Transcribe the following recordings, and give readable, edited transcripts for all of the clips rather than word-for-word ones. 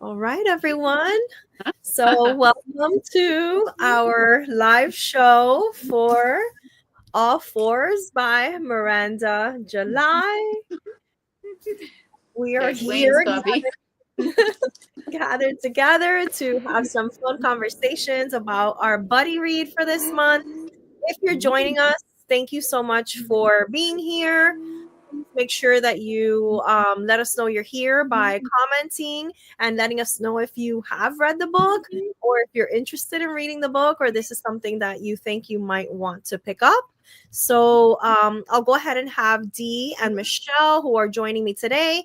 All right, everyone. So, welcome to our live show for All Fours by Miranda July. We are Big wings, here Bobby. gathered together to have some fun conversations about our buddy read for this month. If you're joining us, thank you so much for being here. Make sure that you let us know you're here by commenting and letting us know if you have read the book or if you're interested in reading the book or this is something that you think you might want to pick up. So I'll go ahead and have Dee and Michelle, who are joining me today,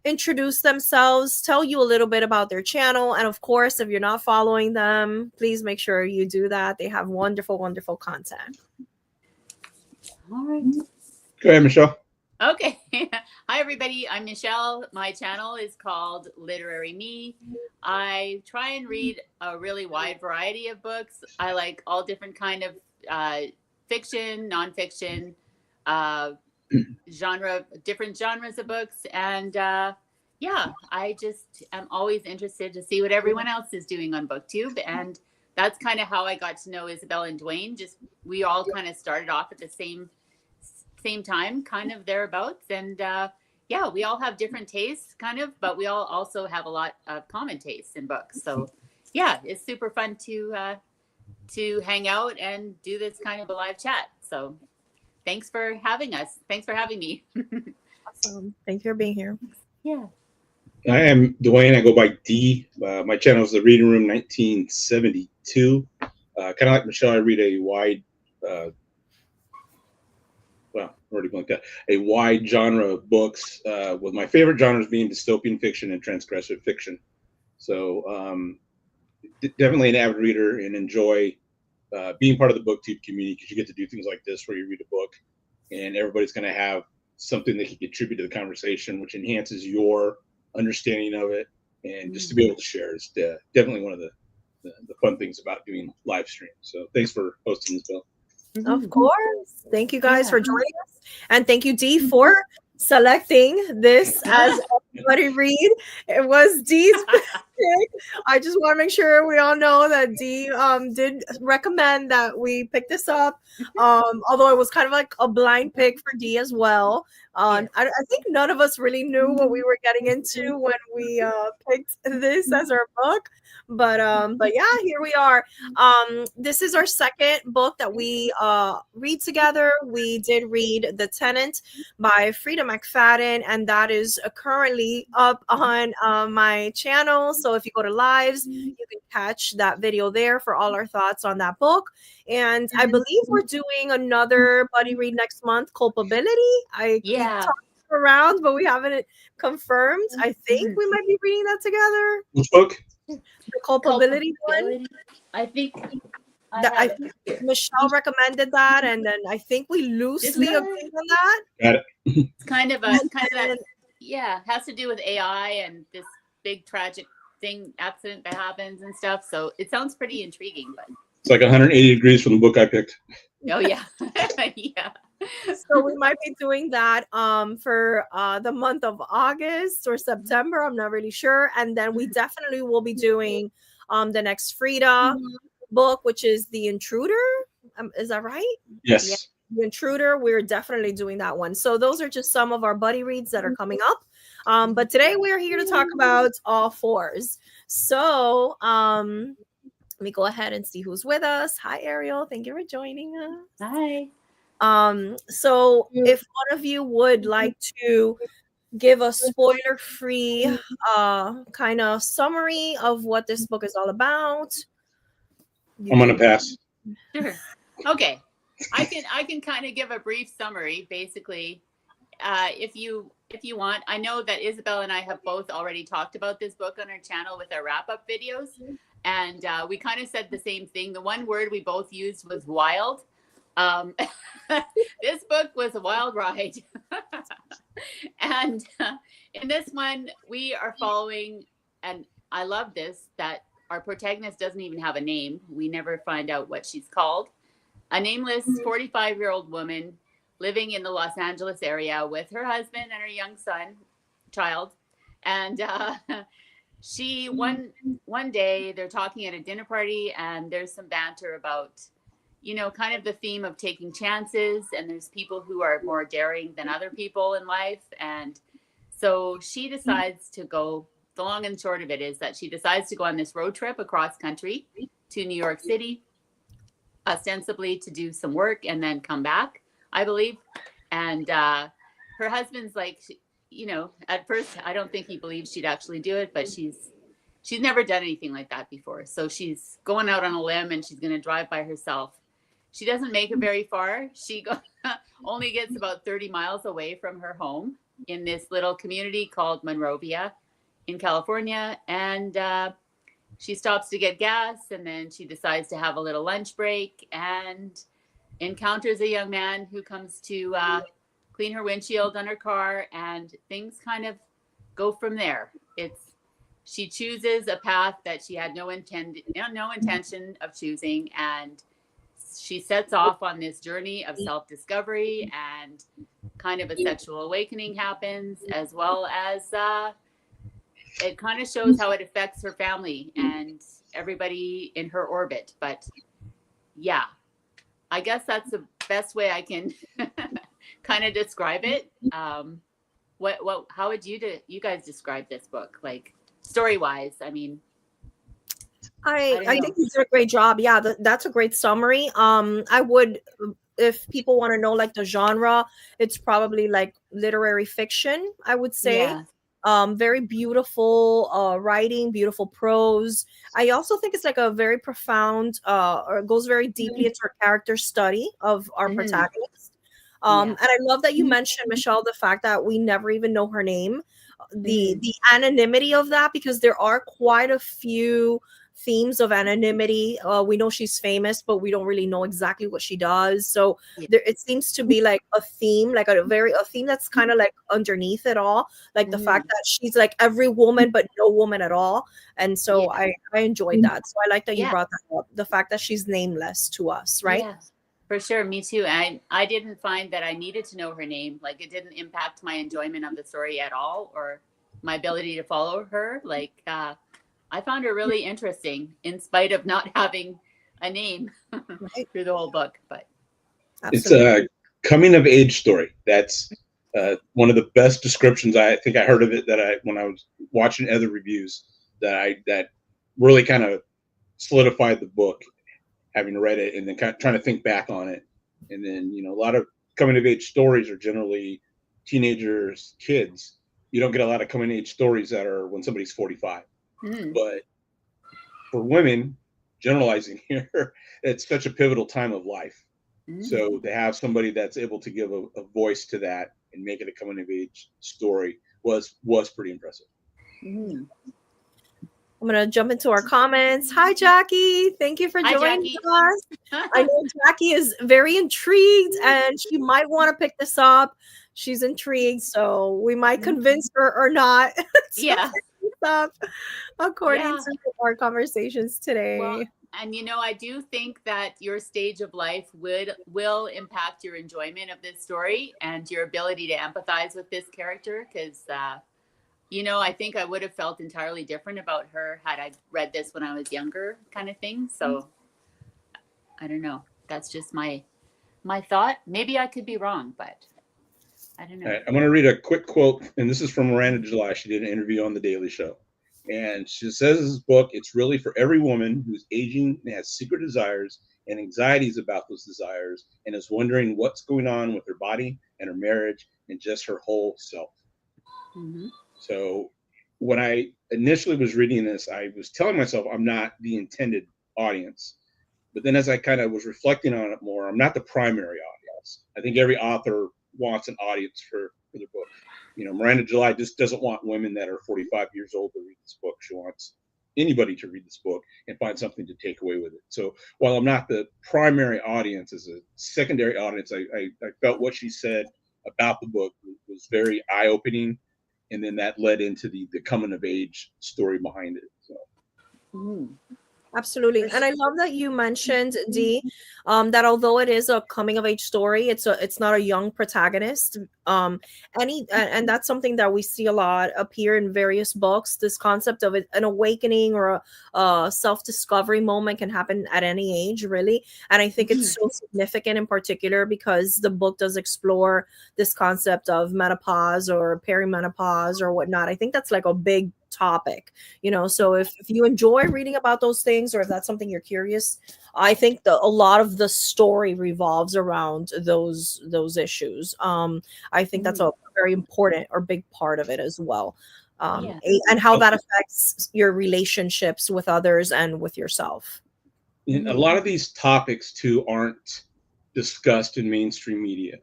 introduce themselves, tell you a little bit about their channel. And of course, if you're not following them, please make sure you do that. They have wonderful, wonderful content. All right. Go ahead, Michelle. Okay. Hi, everybody. I'm Michelle. My channel is called Literary Me. I try and read a really wide variety of books. I like all different kind of fiction, nonfiction, different genres of books. And yeah, I just am always interested to see what everyone else is doing on BookTube. And that's kind of how I got to know Isabel and Dwayne. We all kind of started off at the same time, kind of thereabouts. And yeah, we all have different tastes, kind of, but we all also have a lot of common tastes in books. So yeah, it's super fun to hang out and do this kind of a live chat. So thanks for having us. Thanks for having me. Awesome. Thank you for being here. Yeah. I am Dwayne. I go by D. My channel is The Reading Room 1972. Kind of like Michelle, I read a wide a wide genre of books, with my favorite genres being dystopian fiction and transgressive fiction. So definitely an avid reader and enjoy being part of the BookTube community because you get to do things like this where you read a book and everybody's going to have something that can contribute to the conversation, which enhances your understanding of it. And just to be able to share is definitely one of the fun things about doing live streams. So thanks for hosting this, Bill. Of course. Thank you guys for joining us. And thank you, Dee, for selecting this as everybody read. It was Dee's pick. I just want to make sure we all know that Dee did recommend that we pick this up. Although it was kind of like a blind pick for Dee as well. I think none of us really knew what we were getting into when we picked this as our book. But yeah, here we are. This is our second book that we read together. We did read The Tenant by Frida McFadden, and that is currently up on my channel. So if you go to lives, you can catch that video there for all our thoughts on that book. And I believe we're doing another buddy read next month, Culpability. We talked around, but we haven't confirmed. I think we might be reading that together. Which book? The Culpability one. I think Michelle recommended that, and then I think we loosely agreed on that. Got it. It's kind of that, has to do with AI and this big tragic accident that happens and stuff. So it sounds pretty intriguing, but it's like 180 degrees from the book I picked. Oh yeah. Yeah. So we might be doing that for the month of August or September. I'm not really sure. And then we definitely will be doing the next Frida book, which is The Intruder. Is that right? Yes. Yeah. The Intruder. We're definitely doing that one. So those are just some of our buddy reads that are coming up. But today we're here to talk about All Fours. So let me go ahead and see who's with us. Hi, Ariel. Thank you for joining us. Hi. So if one of you would like to give a spoiler-free kind of summary of what this book is all about. I'm gonna pass. Sure. Okay. I can kind of give a brief summary, basically. If you want. I know that Isabel and I have both already talked about this book on our channel with our wrap-up videos. And we kind of said the same thing. The one word we both used was wild. This book was a wild ride. And in this one, we are following, and I love this, that our protagonist doesn't even have a name. We never find out what she's called. A nameless 45-year-old woman living in the Los Angeles area with her husband and her young child. And she one day they're talking at a dinner party, and there's some banter about, kind of the theme of taking chances, and there's people who are more daring than other people in life. And so she decides to go. The long and short of it is that she decides to go on this road trip across country to New York City, ostensibly to do some work and then come back, I believe. And her husband's like, at first I don't think he believes she'd actually do it, but she's never done anything like that before. So she's going out on a limb, and she's going to drive by herself. She doesn't make it very far. She only gets about 30 miles away from her home in this little community called Monrovia in California. And she stops to get gas, and then she decides to have a little lunch break and encounters a young man who comes to clean her windshield on her car, and things kind of go from there. She chooses a path that she had no intention of choosing, and she sets off on this journey of self-discovery, and kind of a sexual awakening happens, as well as it kind of shows how it affects her family and everybody in her orbit. But yeah, I guess that's the best way I can kind of describe it. How would you guys describe this book, like story-wise? I mean, I think you did a great job. Yeah, that's a great summary. I would, if people want to know like the genre, it's probably like literary fiction, I would say. Yeah. Very beautiful writing, beautiful prose. I also think it's like a very profound, or it goes very deeply into our character study of our protagonist. And I love that you mentioned, Michelle, the fact that we never even know her name, the anonymity of that, because there are quite a few themes of anonymity. We know she's famous, but we don't really know exactly what she does. So it seems to be like a theme, like a theme that's kind of like underneath it all, like the fact that she's like every woman, but no woman at all. And so I enjoyed that. So I like that you brought that up, the fact that she's nameless to us, right? Yeah, for sure. Me too. And I didn't find that I needed to know her name. Like, it didn't impact my enjoyment of the story at all, or my ability to follow her. Like, I found her really interesting in spite of not having a name through the whole book. But it's a coming of age story. That's one of the best descriptions I think I heard of it, when I was watching other reviews, that really kind of solidified the book, having read it and then kind of trying to think back on it. And then, a lot of coming of age stories are generally teenagers, kids. You don't get a lot of coming of age stories that are when somebody's 45. But for women, generalizing here, it's such a pivotal time of life. So to have somebody that's able to give a voice to that and make it a coming of age story was pretty impressive. I'm gonna jump into our comments. Hi, Jackie. Thank you for joining us. I know Jackie is very intrigued, and she might want to pick this up. She's intrigued, so we might convince her or not. Up according to our conversations today. Well, and I do think that your stage of life will impact your enjoyment of this story and your ability to empathize with this character, because I think I would have felt entirely different about her had I read this when I was younger, kind of thing. So I don't know. That's just my thought. Maybe I could be wrong, but I don't know. All right, I'm going to read a quick quote, and this is from Miranda July. She did an interview on The Daily Show. And she says in this book, it's really for every woman who's aging and has secret desires and anxieties about those desires and is wondering what's going on with her body and her marriage and just her whole self. So when I initially was reading this, I was telling myself I'm not the intended audience. But then as I kind of was reflecting on it more, I'm not the primary audience. I think every author wants an audience for their book. Miranda July just doesn't want women that are 45 years old to read this book. She wants anybody to read this book and find something to take away with it. So while I'm not the primary audience, as a secondary audience, I felt what she said about the book was very eye-opening. And then that led into the coming of age story behind it. So. Absolutely. And I love that you mentioned, Dee, that although it is a coming of age story, it's not a young protagonist. And that's something that we see a lot appear in various books. This concept of an awakening or a self-discovery moment can happen at any age, really. And I think it's so significant in particular because the book does explore this concept of menopause or perimenopause or whatnot. I think that's like a big topic, so if you enjoy reading about those things, or if that's something you're curious, I think a lot of the story revolves around those issues. I think that's a very important or big part of it as well. And how that affects your relationships with others and with yourself. And a lot of these topics too aren't discussed in mainstream media.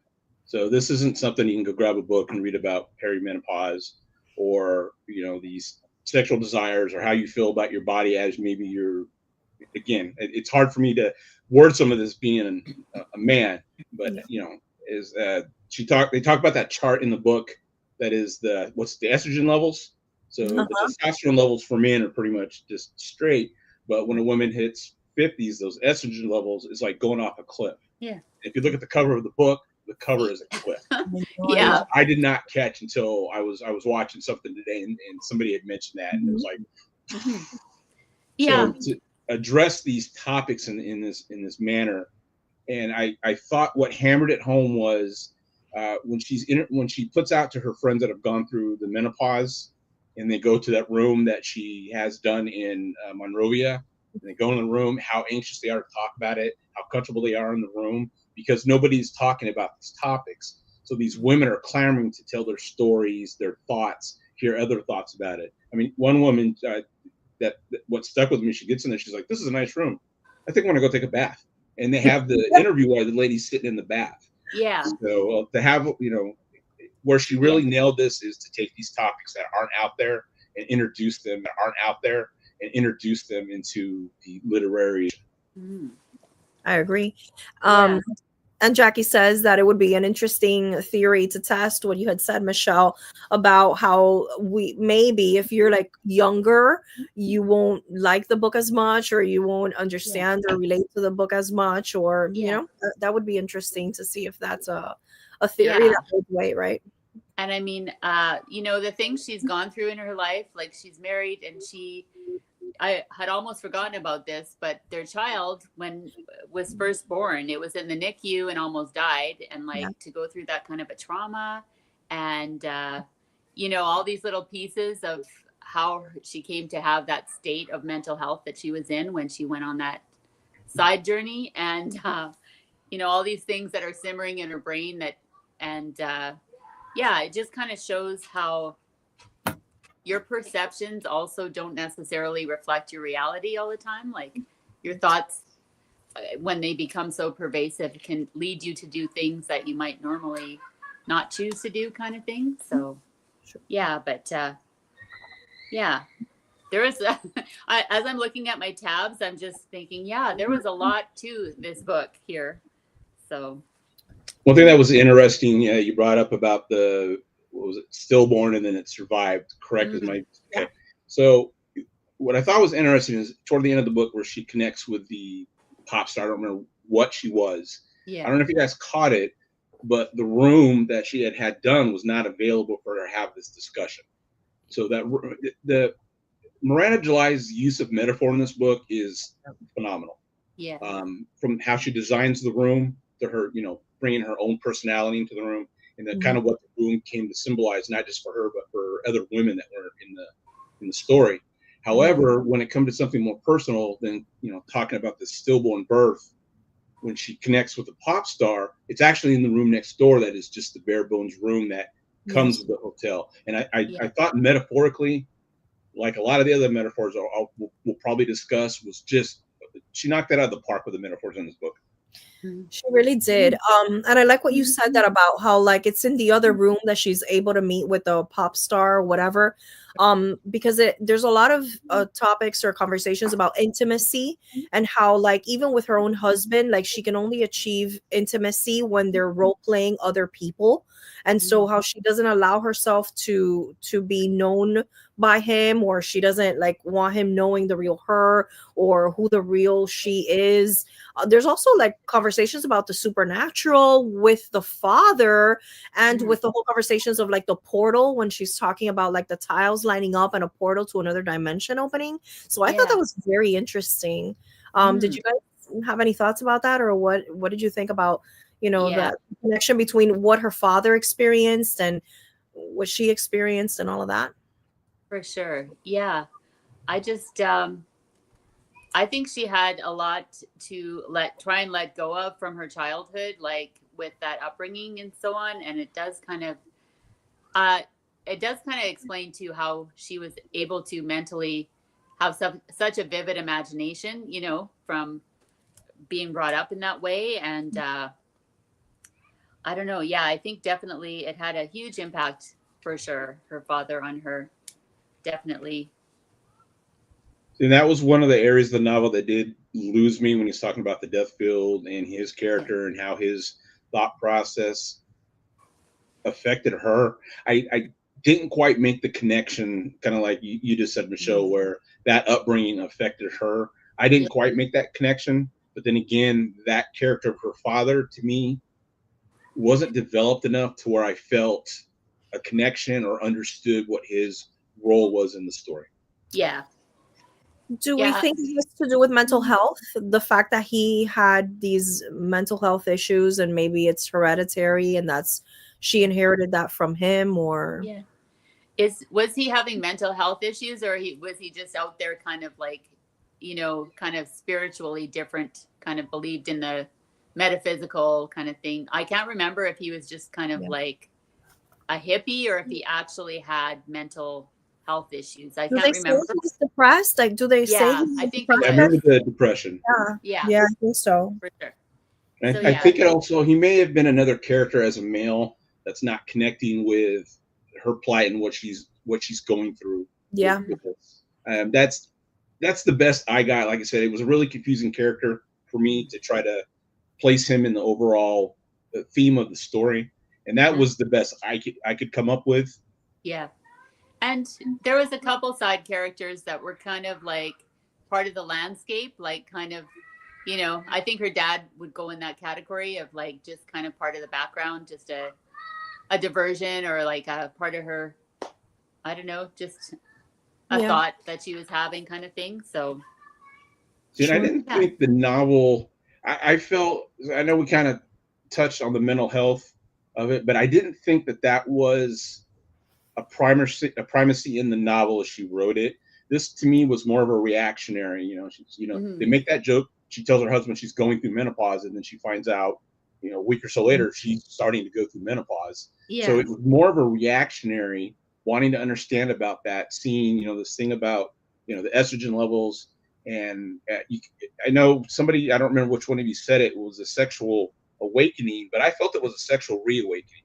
So this isn't something you can go grab a book and read about perimenopause, or these sexual desires, or how you feel about your body as maybe you're, again, it's hard for me to word some of this being a man, but they talk about that chart in the book that is what's the estrogen levels. So the testosterone levels for men are pretty much just straight, but when a woman hits 50s, those estrogen levels is like going off a cliff. Yeah. If you look at the cover of the book, the cover is a cliff. Yeah. I did not catch until I was watching something today, and somebody had mentioned that, and it was like, yeah. So to address these topics in this manner, and I thought what hammered it home was when she puts out to her friends that have gone through the menopause, and they go to that room that she has done in Monrovia, and they go in the room, how anxious they are to talk about it, how comfortable they are in the room, because nobody's talking about these topics. So these women are clamoring to tell their stories, their thoughts, hear other thoughts about it. I mean, one woman that what stuck with me, she gets in there, she's like, "This is a nice room. I think I'm gonna go take a bath." And they have the interview while the lady's sitting in the bath. Yeah. So to have, where she really nailed this is to take these topics that aren't out there and introduce them into the literary. I agree. And Jackie says that it would be an interesting theory to test what you had said, Michelle, about how maybe if you're like younger, you won't like the book as much, or you won't understand or relate to the book as much, or that would be interesting to see if that's a theory that would weigh, right? And I mean, the things she's gone through in her life, like she's married, and I had almost forgotten about this, but their child, when was first born, it was in the NICU and almost died. And to go through that kind of a trauma, and, all these little pieces of how she came to have that state of mental health that she was in when she went on that side journey. And, all these things that are simmering in her brain it just kind of shows how your perceptions also don't necessarily reflect your reality all the time. Like your thoughts, when they become so pervasive, can lead you to do things that you might normally not choose to do, kind of thing. So, there is, as I'm looking at my tabs, I'm just thinking, there was a lot to this book here. So. One thing that was interesting, you brought up about stillborn and then it survived, correct? Okay. So what I thought was interesting is toward the end of the book where she connects with the pop star. I don't remember what she was. I don't know if you guys caught it, but the room that she had done was not available for her to have this discussion. So that the Miranda July's use of metaphor in this book is phenomenal. Yeah. From how she designs the room to her, bringing her own personality into the room, and then kind of what the room came to symbolize, not just for her, but for other women that were in the story. However, when it comes to something more personal than, talking about this stillborn birth, when she connects with the pop star, it's actually in the room next door that is just the bare bones room that comes with the hotel. And I thought metaphorically, like a lot of the other metaphors we'll probably discuss, was just, she knocked that out of the park with the metaphors in this book. She really did. And I like what you said that about how it's in the other room that she's able to meet with the pop star or whatever. because there's a lot of topics or conversations about intimacy, and how like even with her own husband, like she can only achieve intimacy when they're role playing other people, and so how she doesn't allow herself to be known by him, or she doesn't like want him knowing the real her or who the real she is. There's also like conversations about the supernatural with the father, and with the whole conversations of like the portal, when she's talking about like the tiles lining up and a portal to another dimension opening. So I thought that was very interesting. Did you guys have any thoughts about that, or what did you think about, that connection between what her father experienced and what she experienced and all of that? For sure. Yeah. I just I think she had a lot to try and let go of from her childhood, like with that upbringing and so on. And it does kind of explain to how she was able to mentally have such a vivid imagination, from being brought up in that way. And I don't know. Yeah, I think definitely it had a huge impact for sure. Her father on her, definitely. And that was one of the areas of the novel that did lose me, when he's talking about the death field and his character and how his thought process affected her. I didn't quite make the connection, kind of like you just said, Michelle, where that upbringing affected her. I didn't quite make that connection. But then again, that character of her father, to me, wasn't developed enough to where I felt a connection or understood what his role was in the story. Yeah. Do we think it has to do with mental health? The fact that he had these mental health issues, and maybe it's hereditary, and she inherited that from him, or was he having mental health issues, or was he just out there kind of like, kind of spiritually different, kind of believed in the metaphysical kind of thing? I can't remember if he was just kind of like a hippie, or if he actually had mental health issues. I can't remember. Say he's depressed? Like, do they say he's I think I remember the depression. Yeah, I think so. For sure. And I think it also, he may have been another character as a male that's not connecting with her plight and what she's going through. Yeah. That's the best I got. Like I said, it was a really confusing character for me to try to place him in the overall theme of the story, and that was the best I could come up with. Yeah. And there was a couple side characters that were kind of like part of the landscape, like kind of, I think her dad would go in that category of like just kind of part of the background, just a diversion, or like a part of her, I don't know, just a thought that she was having, kind of thing. So I didn't think the novel, I felt, I know we kind of touched on the mental health of it, but I didn't think that was a primacy in the novel as she wrote it. This to me was more of a reactionary. They make that joke. She tells her husband she's going through menopause, and then she finds out, a week or so later, she's starting to go through menopause. Yeah. So it was more of a reactionary, wanting to understand about that, seeing, this thing about, the estrogen levels. And I know somebody, I don't remember which one of you said it was a sexual awakening, but I felt it was a sexual reawakening.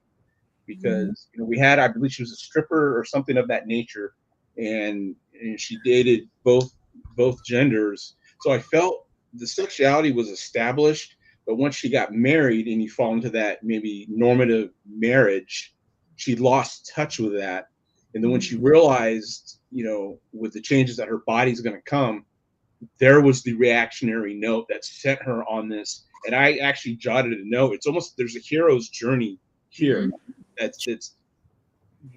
Because we had, I believe she was a stripper or something of that nature, and she dated both genders. So I felt the sexuality was established, but once she got married and you fall into that maybe normative marriage, she lost touch with that. And then when she realized, with the changes that her body's going to come, there was the reactionary note that sent her on this. And I actually jotted a note. It's almost, there's a hero's journey here. It's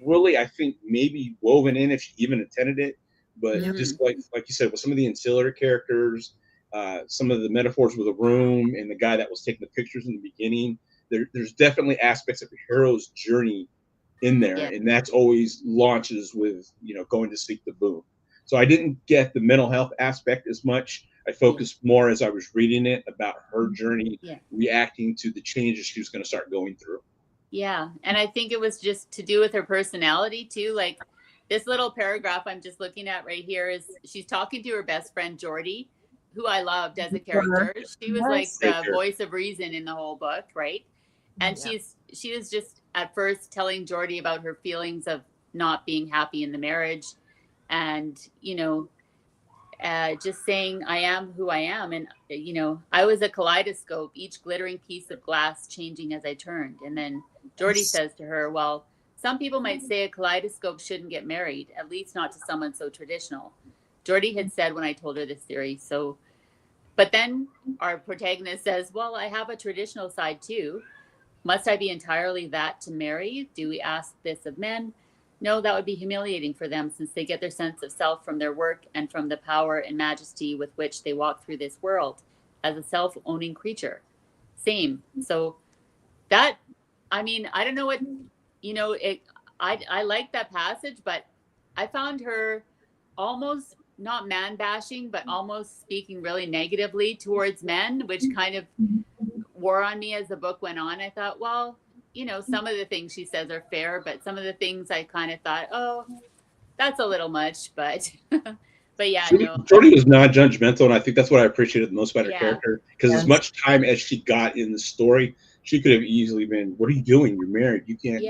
really, I think, maybe woven in if she even intended it, but just like you said, with some of the ancillary characters, some of the metaphors with the room and the guy that was taking the pictures in the beginning, there's definitely aspects of a hero's journey in there, and that's always launches with going to seek the boon. So I didn't get the mental health aspect as much. I focused more as I was reading it about her journey, reacting to the changes she was going to start going through. Yeah. And I think it was just to do with her personality too. Like this little paragraph I'm just looking at right here is she's talking to her best friend, Jordy, who I loved as a character. She was like the voice of reason in the whole book. Right. And she was just at first telling Jordy about her feelings of not being happy in the marriage. and just saying I am who I am. And I was a kaleidoscope, each glittering piece of glass changing as I turned. And then Jordy says to her, well, some people might say a kaleidoscope shouldn't get married, at least not to someone so traditional. Jordy had said when I told her this theory. So, but then our protagonist says, well, I have a traditional side too. Must I be entirely that to marry? Do we ask this of men? No, that would be humiliating for them, since they get their sense of self from their work and from the power and majesty with which they walk through this world as a self-owning creature. Same. So that, I mean, I don't know what, I like that passage, but I found her almost not man bashing, but almost speaking really negatively towards men, which kind of wore on me as the book went on. I thought, well, some of the things she says are fair, but some of the things I kind of thought, oh, that's a little much. But yeah, Jordy was not judgmental, and I think that's what I appreciated the most about her Yeah. character. Because as much time as she got in the story, she could have easily been, "What are you doing? You're married. You can't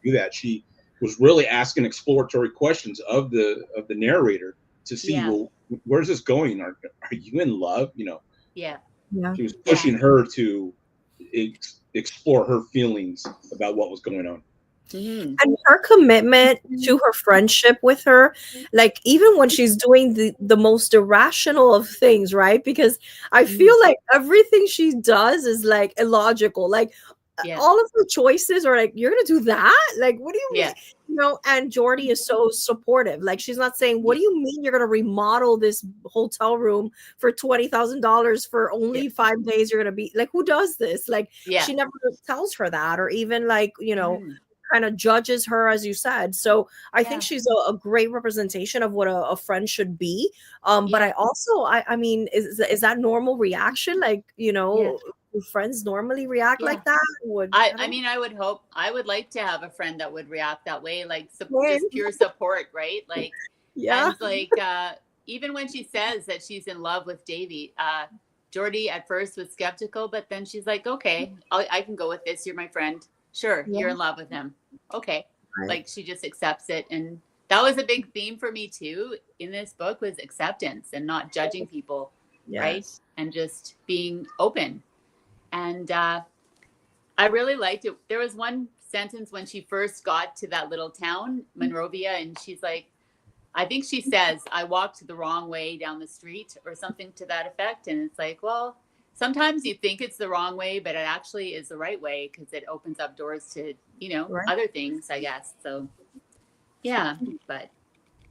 do that." She was really asking exploratory questions of the narrator to see, well, where's this going? Are you in love? Yeah. She was pushing her to explore her feelings about what was going on. And her commitment to her friendship with her, like even when she's doing the most irrational of things, right? Because I feel like everything she does is like illogical. Like all of her choices are like, you're gonna do that? Like, what do you mean? And Jordy is so supportive. Like, she's not saying, what do you mean you're gonna remodel this hotel room for $20,000 for only 5 days? You're gonna be like, who does this? Like, she never tells her that, or even like, kind of judges her, as you said. So I think she's a great representation of what a friend should be. But I also, I mean, is that normal reaction? Like, do friends normally react like that? I mean, I would like to have a friend that would react that way, like just pure support, right? Like, and like, even when she says that she's in love with Davy, Jordy at first was skeptical, but then she's like, okay, I can go with this. You're my friend. Sure. You're in love with him. Okay. Like, she just accepts it. And that was a big theme for me too in this book, was acceptance and not judging people. Right. And just being open. And I really liked it. There was one sentence when she first got to that little town, Monrovia, and she's like, I think she says, I walked the wrong way down the street or something to that effect. And it's like, well, sometimes you think it's the wrong way, but it actually is the right way, because it opens up doors to, other things, I guess. So, yeah, but.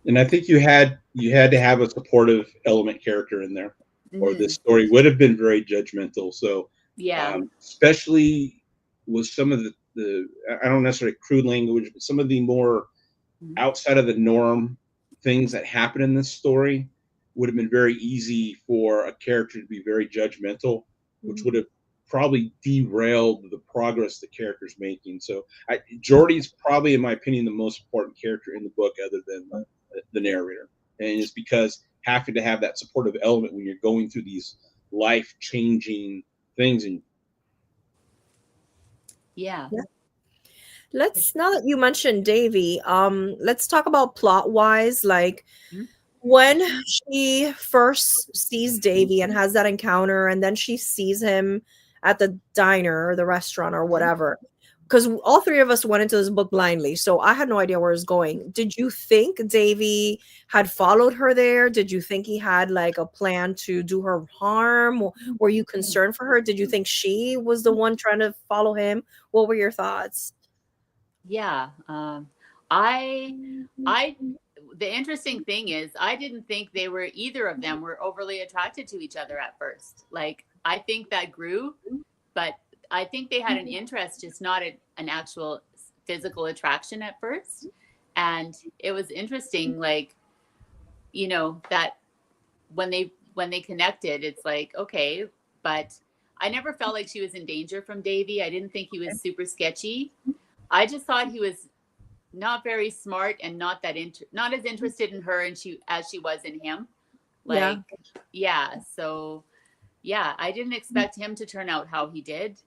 And I think you had to have a supportive element character in there, or this story would have been very judgmental. So, especially with some of the I don't necessarily crude language, but some of the more outside of the norm things that happen in this story would have been very easy for a character to be very judgmental, which would have probably derailed the progress the character's making. So Jordy's probably, in my opinion, the most important character in the book, other than the narrator. And it's because having to have that supportive element when you're going through these life-changing things. And let's, now that you mentioned Davy, let's talk about plot wise, like when she first sees Davy and has that encounter, and then she sees him at the diner or the restaurant or whatever, because all three of us went into this book blindly, so I had no idea where it was going. Did you think Davy had followed her there? Did you think he had like a plan to do her harm? Were you concerned for her? Did you think she was the one trying to follow him? What were your thoughts? The interesting thing is, I didn't think either of them were overly attracted to each other at first. Like, I think that grew, but I think they had an interest, just not an actual physical attraction at first. And it was interesting, like, that when they connected, it's like, okay, but I never felt like she was in danger from Davy. I didn't think he was super sketchy. I just thought he was not very smart and not as interested in her as she was in him. Like, so I didn't expect him to turn out how he did.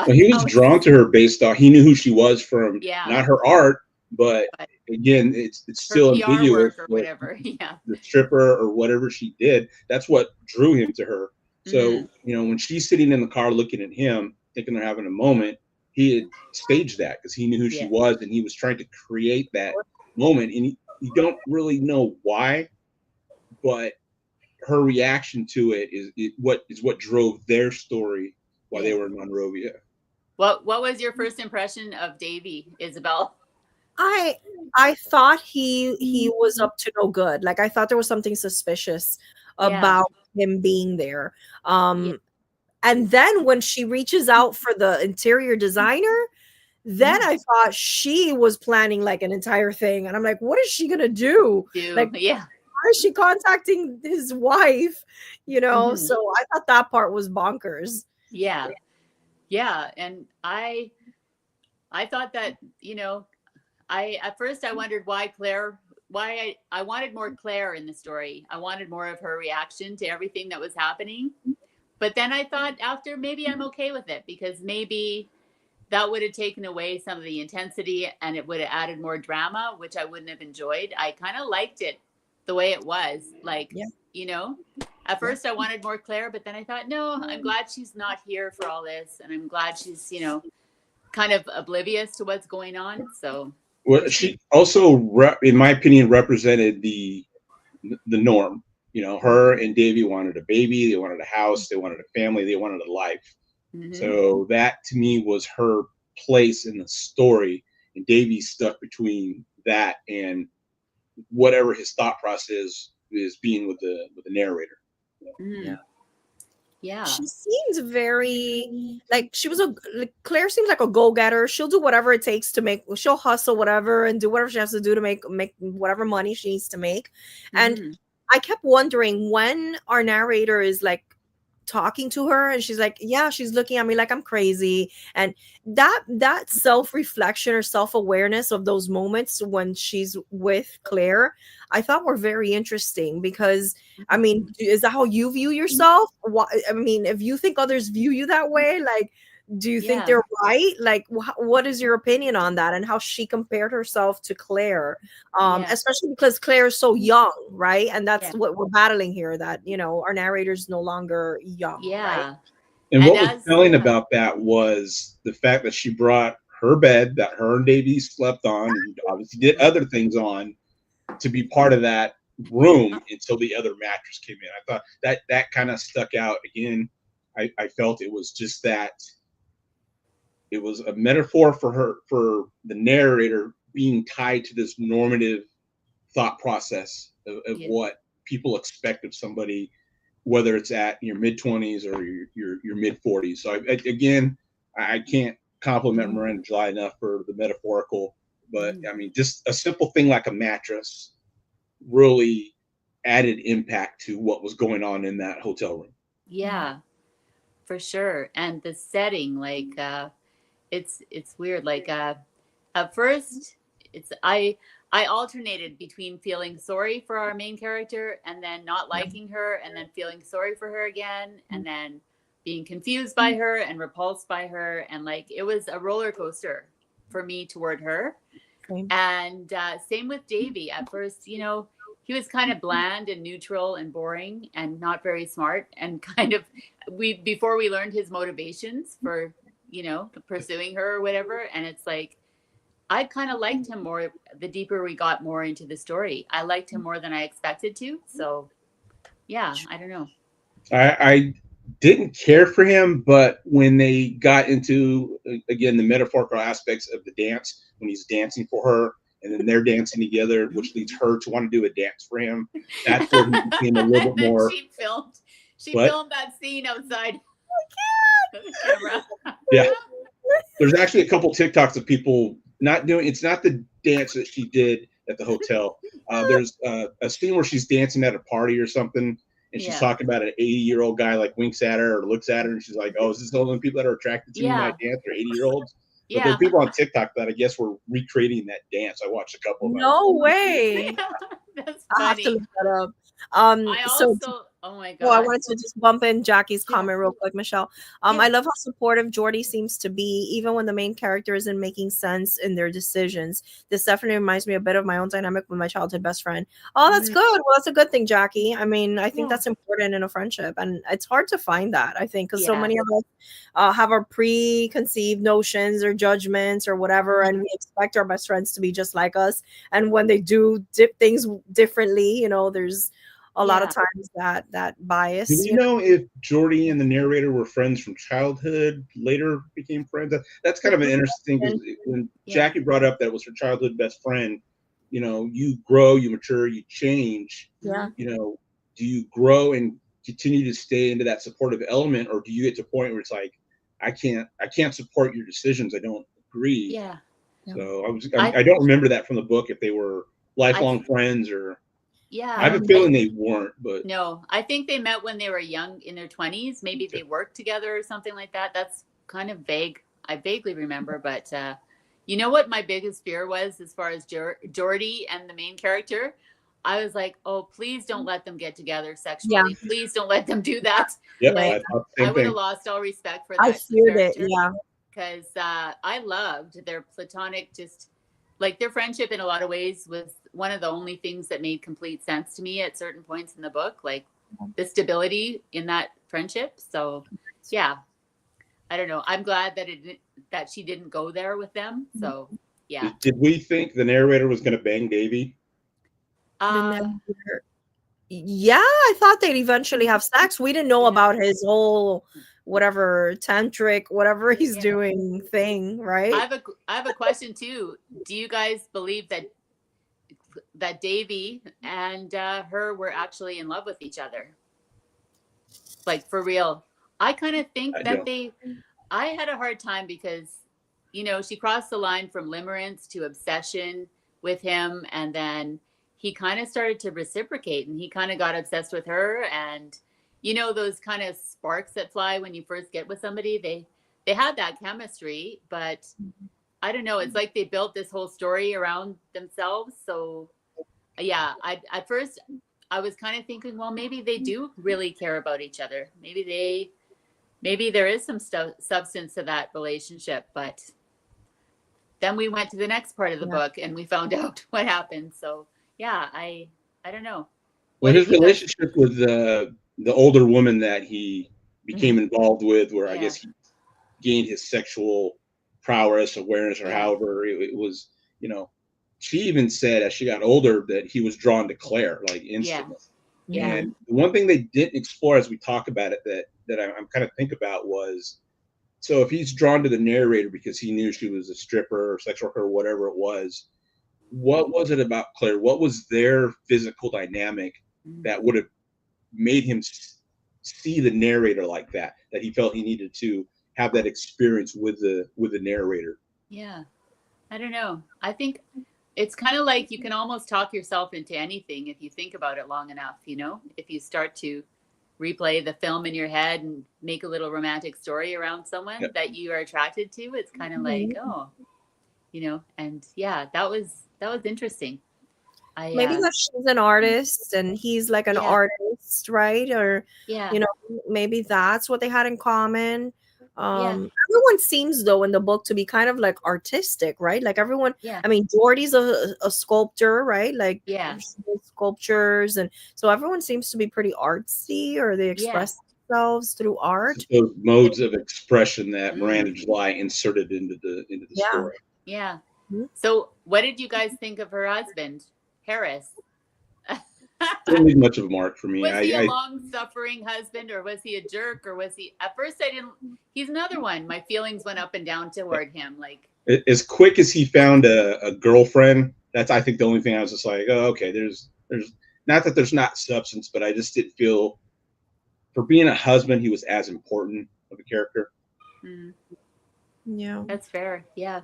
He was drawn to her based on, he knew who she was from, not her art, but again, it's Her still PR ambiguous. work or whatever. Yeah. The stripper or whatever she did, that's what drew him to her. So, when she's sitting in the car looking at him, thinking they're having a moment, he had staged that because he knew who she was, and he was trying to create that moment. And you don't really know why, but her reaction to it is what drove their story while they were in Monrovia. What was your first impression of Davy, Isabel? I thought he was up to no good. Like I thought there was something suspicious about him being there. And then when she reaches out for the interior designer, then I thought she was planning like an entire thing. And I'm like, what is she gonna do? Like, why is she contacting his wife? So I thought that part was bonkers. Yeah. And I thought that, at first I wondered why I wanted more Claire in the story. I wanted more of her reaction to everything that was happening. But then I thought after, maybe I'm okay with it, because maybe that would have taken away some of the intensity and it would have added more drama, which I wouldn't have enjoyed. I kind of liked it the way it was. Like, at first I wanted more Claire, but then I thought, no, I'm glad she's not here for all this. And I'm glad she's, kind of oblivious to what's going on. So. Well, she also, in my opinion, represented the norm. Her and Davy wanted a baby, they wanted a house, they wanted a family, they wanted a life. So that to me was her place in the story, and Davy stuck between that and whatever his thought process is being with the narrator. Yeah. She seems very like Claire seems like a go-getter. She'll do whatever it takes she'll hustle whatever and do whatever she has to do to make whatever money she needs to make. And I kept wondering when our narrator is like talking to her and she's like, she's looking at me like I'm crazy. And that self-reflection or self-awareness of those moments when she's with Claire, I thought were very interesting, because I mean, is that how you view yourself? I mean, if you think others view you that way, like, do you think they're right? Like, what is your opinion on that, and how she compared herself to Claire? Especially because Claire is so young, right? And that's what we're battling here, that, our narrator's no longer young. Right? And what was telling about that was the fact that she brought her bed that her and Davy slept on, and obviously did other things on, to be part of that room until the other mattress came in. I thought that kind of stuck out. Again, I felt it was just that. It was a metaphor for the narrator being tied to this normative thought process of what people expect of somebody, whether it's at your mid-20s or your mid-40s. So I can't compliment Miranda July enough for the metaphorical, but I mean, just a simple thing like a mattress really added impact to what was going on in that hotel room. Yeah, for sure. And the setting, like, it's weird. Like, at first I alternated between feeling sorry for our main character and then not liking her, and then feeling sorry for her again, and then being confused by her and repulsed by her. And like, it was a roller coaster for me toward her. And same with Davy. At first, he was kind of bland and neutral and boring and not very smart, and kind of before we learned his motivations for pursuing her or whatever. And it's like, I kind of liked him more the deeper we got more into the story. I liked him more than I expected to. So I don't know. I didn't care for him, but when they got into, again, the metaphorical aspects of the dance, when he's dancing for her and then they're dancing together, which leads her to want to do a dance for him, that's where he became a little bit more. She filmed that scene outside. Yeah, there's actually a couple TikToks of people not doing. It's not the dance that she did at the hotel. There's a scene where she's dancing at a party or something, and she's talking about an 80-year-old guy like winks at her or looks at her, and she's like, "Oh, is this all the people that are attracted to me when I dance are 80-year-olds?" But there are people on TikTok that I guess were recreating that dance. I watched a couple of them. No way. That's funny. I have to look that up. Oh my Oh, I God. wanted to just bump in Jackie's Yeah. comment real quick, Michelle. Yeah. I love how supportive Jordy seems to be, even when the main character isn't making sense in their decisions. This definitely reminds me a bit of my own dynamic with my childhood best friend. Oh, that's Mhm. good. Well, that's a good thing, Jackie. I mean, I think Yeah. that's important in a friendship, and it's hard to find that, I think, because so Yeah. many of us have our preconceived notions or judgments or whatever, and we expect our best friends to be just like us. And when they do things differently, there's a lot of Yeah. times that bias. Do we know if Jordy and the narrator were friends from childhood, later became friends? That's kind of an interesting thing, because when Yeah. Jackie brought up that was her childhood best friend, you grow, you mature, you change. Yeah. Do you grow and continue to stay into that supportive element, or do you get to a point where it's like, I can't support your decisions, I don't agree. Yeah. So I don't remember that from the book, if they were lifelong friends or. Yeah. I have a feeling they weren't, but no, I think they met when they were young, in their 20s. Maybe they worked together or something like that. That's kind of vague. I vaguely remember, but you know what my biggest fear was as far as Jordy and the main character? I was like, oh, please don't let them get together sexually. Yeah. Please don't let them do that. yep, Like, I thought the I same would have thing. lost all respect for I that feared it. character. Yeah. Because I loved their platonic, just like their friendship in a lot of ways was one of the only things that made complete sense to me at certain points in the book, like the stability in that friendship. So yeah, I don't know. I'm glad that she didn't go there with them. So yeah. Did we think the narrator was going to bang Davy? Yeah, I thought they'd eventually have sex. We didn't know about his whole whatever tantric, whatever he's doing thing, right? I have a question too. Do you guys believe that Davy and her were actually in love with each other? Like, for real? I kind of think that I had a hard time because, she crossed the line from limerence to obsession with him. And then he kind of started to reciprocate, and he kind of got obsessed with her. And, those kind of sparks that fly when you first get with somebody, they had that chemistry, but I don't know. It's like they built this whole story around themselves. So yeah, at first I was kind of thinking, well, maybe they do really care about each other. Maybe there is some substance to that relationship. But then we went to the next part of the book and we found out what happened. So yeah, I don't know. Well, his relationship with the older woman that he became involved with, where I guess he gained his sexual prowess, awareness, or however it was, she even said as she got older that he was drawn to Claire, like instantly. Yeah. And the one thing they didn't explore as we talk about it that I'm kind of think about was, so if he's drawn to the narrator because he knew she was a stripper or sex worker or whatever it was, what was it about Claire? What was their physical dynamic that would have made him see the narrator like that he felt he needed to have that experience with the narrator? Yeah. I don't know. I think it's kind of like you can almost talk yourself into anything if you think about it long enough, if you start to replay the film in your head and make a little romantic story around someone that you are attracted to. It's kind of like, oh, and yeah, that was interesting. Maybe because she's an artist and he's like an artist, right? Or maybe that's what they had in common. Everyone seems, though, in the book to be kind of like artistic, right? Like everyone, I mean, Jordy's a sculptor, right? Like sculptures, and so everyone seems to be pretty artsy, or they express themselves through art. Those modes of expression that Miranda July inserted into the story. Yeah. So what did you guys think of her husband, Harris? Didn't leave much of a mark for me. Was he a long-suffering husband, or was he a jerk, or was he? At first, I didn't. He's another one. My feelings went up and down toward him. Like, as quick as he found a girlfriend, that's, I think, the only thing I was just like, oh, okay. There's not that there's not substance, but I just didn't feel, for being a husband, he was as important of a character. Yeah, that's fair. Yeah,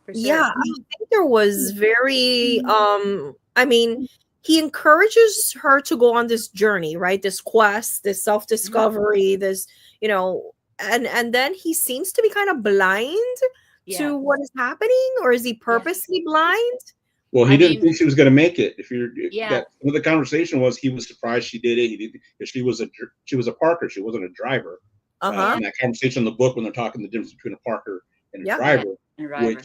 for sure. Yeah, I think there was very. I mean, he encourages her to go on this journey, right? This quest, this self-discovery, this, and then he seems to be kind of blind to what is happening, or is he purposely blind? Well, he I didn't mean, think she was going to make it. yeah, That some of the conversation was he was surprised she did it. He did because she was a parker. She wasn't a driver. Uh-huh. In that conversation in the book when they're talking the difference between a parker and a Yeah. yeah, driver, and a driver.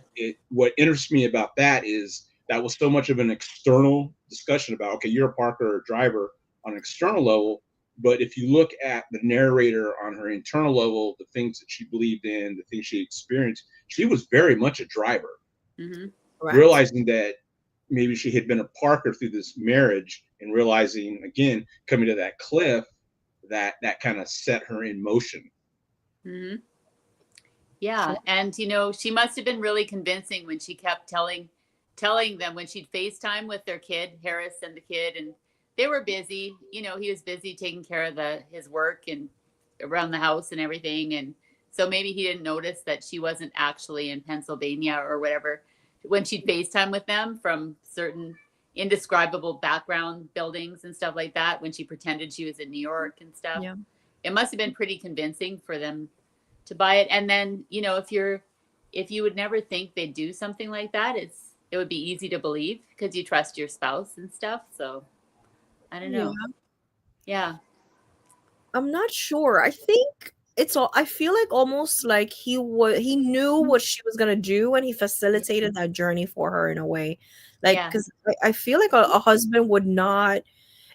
what interests me about that is that was so much of an external discussion about, okay, you're a parker or a driver on an external level, but if you look at the narrator on her internal level, the things that she believed in, the things she experienced, she was very much a driver. Mm-hmm. Correct. Realizing that maybe she had been a parker through this marriage, and realizing again coming to that cliff, that kind of set her in motion. Mm-hmm. Yeah, and she must have been really convincing when she kept telling them when she'd FaceTime with their kid, Harris and the kid, and they were busy. He was busy taking care of his work and around the house and everything, and so maybe he didn't notice that she wasn't actually in Pennsylvania or whatever when she'd FaceTime with them from certain indescribable background buildings and stuff like that when she pretended she was in New York and stuff. Yeah. It must have been pretty convincing for them to buy it. And then, if you would never think they'd do something like that, it would be easy to believe because you trust your spouse and stuff. So I don't know. Yeah. I'm not sure. I think I feel like almost like he knew what she was gonna do and he facilitated that journey for her in a way. Like, Yeah. because I feel like a husband would not,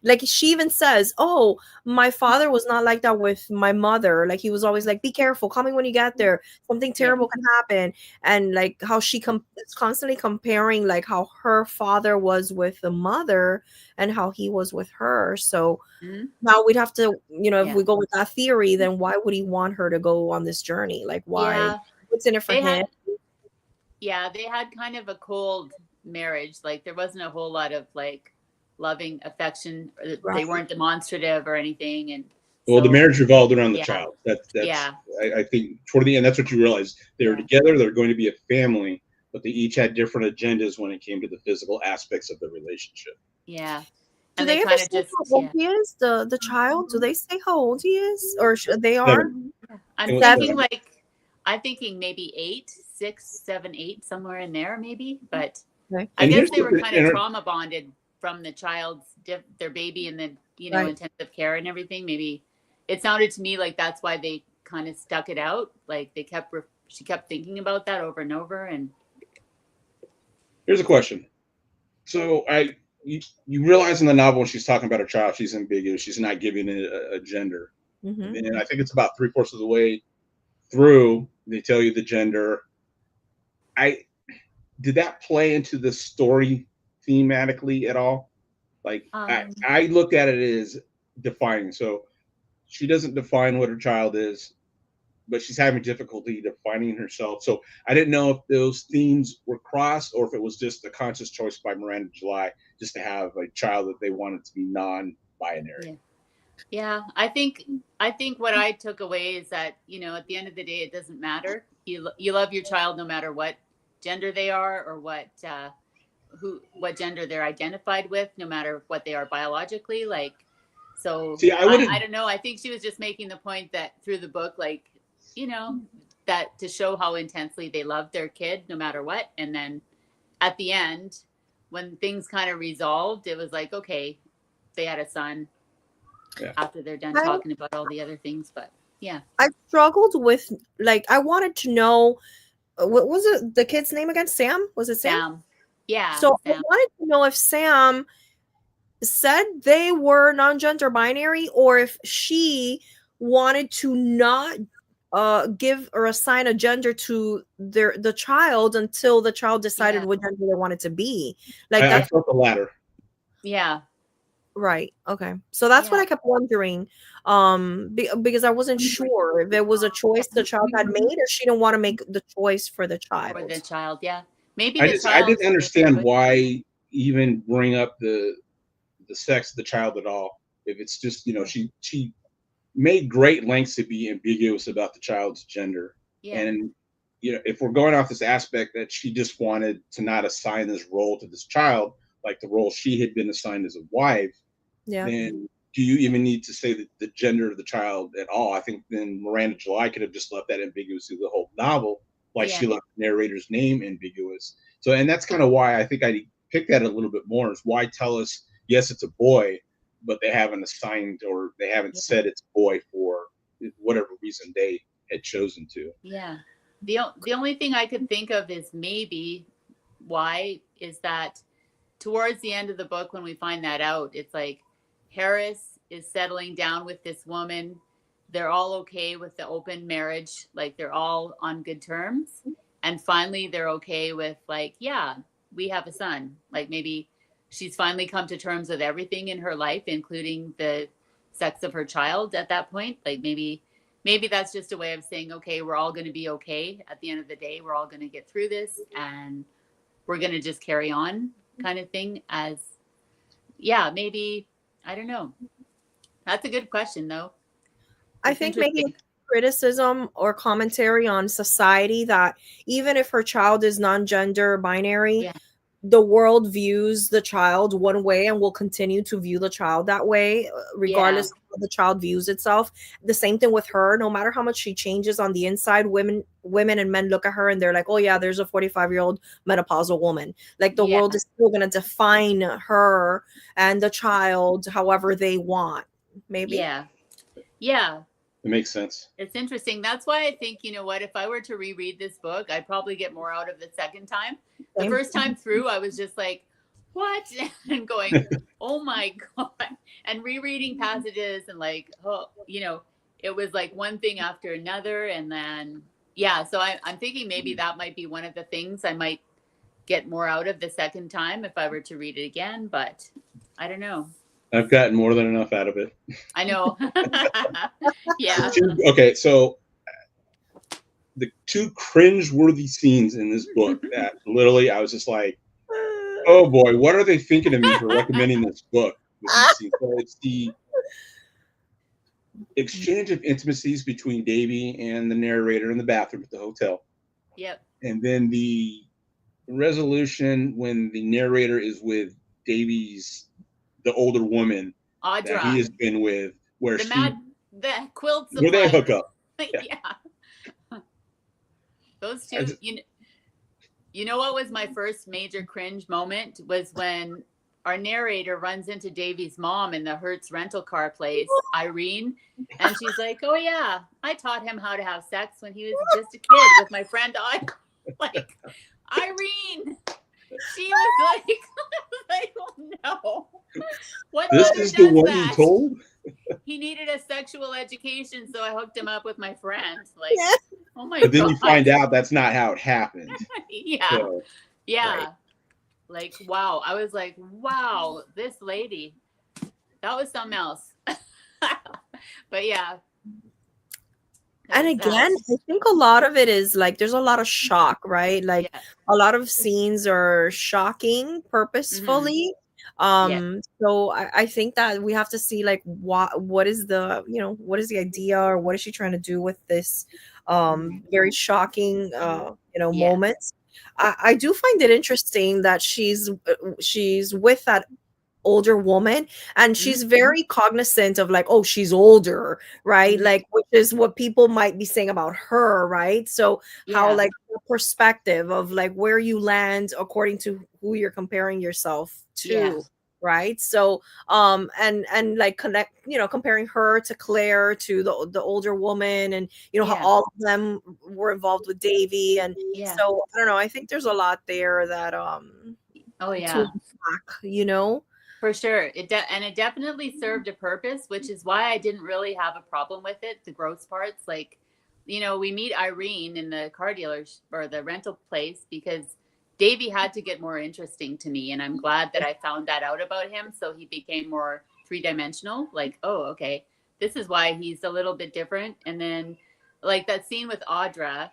like, she even says, "Oh, my father was not like that with my mother. Like, he was always like, be careful, call me when you get there. Something terrible can happen." And like how she is constantly comparing like how her father was with the mother and how he was with her. So Mm-hmm. now we'd have to, if Yeah. we go with that theory, then why would he want her to go on this journey? Like, why? Yeah. What's in it for him? They had kind of a cold marriage. Like there wasn't a whole lot of like loving affection. Right. They weren't demonstrative or anything. And Well, the marriage revolved around the Yeah. child. That's Yeah. I think toward the end, that's what you realize. They were together. They're going to be a family, but they each had different agendas when it came to the physical aspects of the relationship. Yeah. Do And they ever kind say how old he is? The child? Do they say how old he is, or they are? I'm thinking maybe 8, 6, 7, 8, somewhere in there, maybe. But Okay. I guess they were kind of trauma bonded from the child's their baby and then Right. intensive care and everything. Maybe it sounded to me like that's why they kind of stuck it out. Like she kept thinking about that over and over. And here's a question. So you realize in the novel when she's talking about her child, she's ambiguous. She's not giving it a gender. Mhm. And I think it's about 3/4 of the way through, they tell you the gender. Did that play into the story thematically at all? Like I looked at it as defining. So she doesn't define what her child is, but she's having difficulty defining herself. So I didn't know if those themes were crossed or if it was just a conscious choice by Miranda July just to have a child that they wanted to be non-binary. Yeah, I think what I took away is that, at the end of the day, it doesn't matter. You love your child no matter what gender they are or what gender they're identified with, no matter what they are biologically. Like, so See, I don't know. I think she was just making the point that through the book, like, that to show how intensely they love their kid no matter what. And then at the end, when things kind of resolved, it was like, okay, they had a son. Yeah. After they're done talking about all the other things. But yeah, I struggled with, like, I wanted to know, what was it, the kid's name again? Sam? Was it Sam? Yeah. So Sam. I wanted to know if Sam said they were non-gender binary or if she wanted to not give or assign a gender to the child until the child decided what gender they wanted to be. Like, I felt the latter. Yeah. Right. Okay. So that's what I kept wondering, because I wasn't sure if it was a choice the child had made or she didn't want to make the choice for the child. For the child, yeah. Maybe I didn't understand why even bring up the sex of the child at all. If it's just, she made great lengths to be ambiguous about the child's gender. Yeah. And if we're going off this aspect that she just wanted to not assign this role to this child, like the role she had been assigned as a wife, then do you even need to say the gender of the child at all? I think then Miranda July could have just left that ambiguous through the whole novel, like she left the narrator's name ambiguous. So, and that's kind of why I think I picked at it a little bit more is why tell us, yes, it's a boy, but they haven't assigned or they haven't said it's a boy for whatever reason they had chosen to. Yeah. The only thing I could think of is maybe why is that towards the end of the book, when we find that out, it's like Harris is settling down with this woman. They're all okay with the open marriage. Like they're all on good terms. And finally they're okay with like, yeah, we have a son. Like maybe she's finally come to terms with everything in her life, including the sex of her child at that point. Like maybe that's just a way of saying, okay, we're all going to be okay. At the end of the day, we're all going to get through this and we're going to just carry on kind of thing as, yeah, maybe, I don't know. That's a good question though. I think maybe criticism or commentary on society that even if her child is non-gender binary, Yeah. the world views the child one way and will continue to view the child that way, regardless of how the child views itself. The same thing with her. No matter how much she changes on the inside, women and men look at her and they're like, oh yeah, there's a 45-year-old menopausal woman. Like the world is still going to define her and the child however they want. Maybe. Yeah. It makes sense. It's interesting. That's why I think, you know what, if I were to reread this book, I'd probably get more out of the second time. The first time through, I was just like, what? And going, oh my God. And rereading passages and like, oh, you know, it was like one thing after another. And then, yeah, so I'm thinking maybe that might be one of the things I might get more out of the second time if I were to read it again. But I don't know. I've gotten more than enough out of it. I know. Yeah. Okay, so the two cringe-worthy scenes in this book that literally I was just like, oh boy, what are they thinking of me for recommending this book? So it's the exchange of intimacies between Davy and the narrator in the bathroom at the hotel. Yep. And then the resolution when the narrator is with Davy's the older woman Audra that he has been with, where the quilts where they hook up. Yeah. Those two, you know what was my first major cringe moment was when our narrator runs into Davy's mom in the Hertz rental car place, Irene, and she's like, oh yeah, I taught him how to have sex when he was just a kid with my friend Audra. Like, Irene, she was like, oh no. What this is the one you told? He needed a sexual education, so I hooked him up with my friend. Like, oh my God. But then you find out that's not how it happened. Yeah. So, yeah. Right. Like, wow. I was like, wow, this lady, that was something else. But yeah. And again, I think a lot of it is like there's a lot of shock, right? Like a lot of scenes are shocking purposefully. So I think that we have to see like what is the, you know, what is the idea or what is she trying to do with this very shocking moments. I do find it interesting that she's with that older woman and she's very cognizant of like, oh, she's older, right? Like, which is what people might be saying about her, right? So how like the perspective of like where you land according to who you're comparing yourself to, right? So and like comparing her to Claire, to the older woman, and you know how all of them were involved with Davy, and so I don't know, I think there's a lot there that you know. For sure. It definitely served a purpose, which is why I didn't really have a problem with it. The gross parts, like, you know, we meet Irene in the car dealers or the rental place because Davy had to get more interesting to me. And I'm glad that I found that out about him. So he became more three-dimensional. Like, oh, okay, this is why he's a little bit different. And then like that scene with Audra,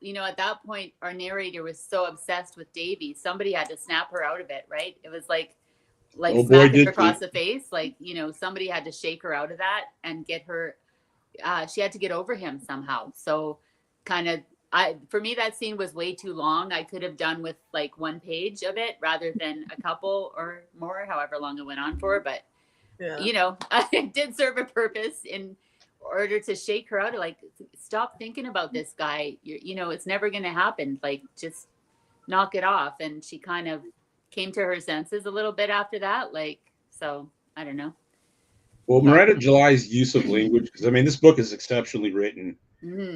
you know, at that point, our narrator was so obsessed with Davy, somebody had to snap her out of it, right? It was like smacking her across the face. Like, you know, somebody had to shake her out of that and get her, she had to get over him somehow. So kind of, for me, that scene was way too long. I could have done with like one page of it rather than a couple or more, however long it went on for. But, you know, it did serve a purpose in order to shake her out, like, stop thinking about this guy. You know, it's never going to happen. Like, just knock it off. And she kind of came to her senses a little bit after that. Like, so I don't know. Well, Miranda July's use of language, because I mean, this book is exceptionally written,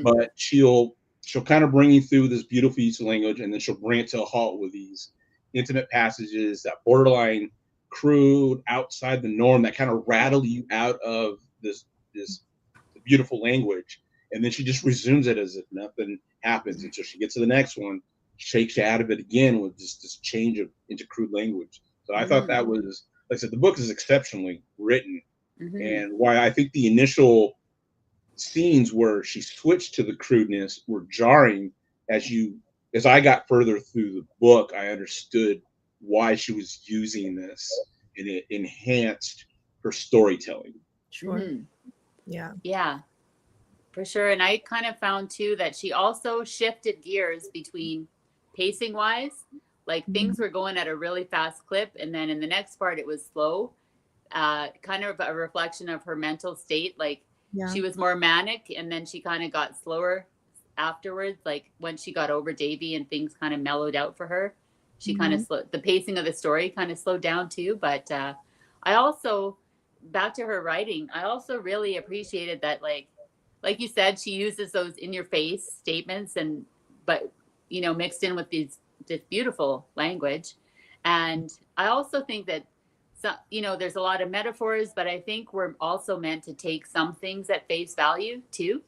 but she'll kind of bring you through this beautiful use of language, and then she'll bring it to a halt with these intimate passages that borderline crude, outside the norm, that kind of rattle you out of this beautiful language, and then she just resumes it as if nothing happens until she gets to the next one, shakes you out of it again with just this change into crude language. So I thought that was, like I said, the book is exceptionally written. And why I think the initial scenes where she switched to the crudeness were jarring. As I got further through the book, I understood why she was using this, and it enhanced her storytelling. Sure. Yeah, for sure. And I kind of found too that she also shifted gears between pacing wise, like things were going at a really fast clip, and then in the next part it was slow. Kind of a reflection of her mental state. Like she was more manic, and then she kind of got slower afterwards. Like when she got over Davy and things kind of mellowed out for her, she kind of the pacing of the story kind of slowed down too. But I also, back to her writing, I also really appreciated that, like you said, she uses those in your face statements, but mixed in with this beautiful language. And I also think that, there's a lot of metaphors, but I think we're also meant to take some things at face value too,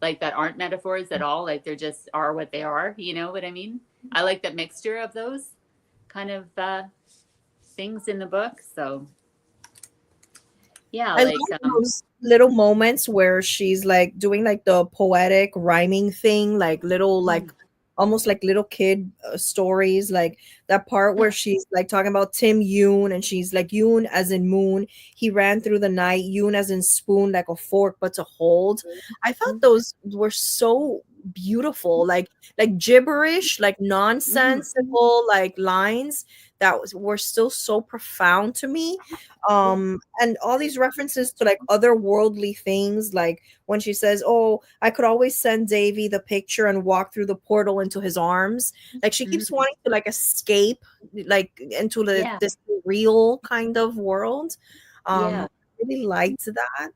like that aren't metaphors at all. Like they're just are what they are. You know what I mean? I like that mixture of those kind of things in the book. So yeah, I love those little moments where she's like doing like the poetic rhyming thing, like little like almost like little kid stories, like that part where she's like talking about Tim Yoon, and she's like, Yoon as in moon, he ran through the night, Yoon as in spoon, like a fork but to hold. I thought those were so beautiful, like gibberish, like nonsensical like lines that were still so profound to me. And all these references to like otherworldly things, like when she says, oh, I could always send Davy the picture and walk through the portal into his arms. Like she keeps wanting to like escape like into this real kind of world. I really liked that.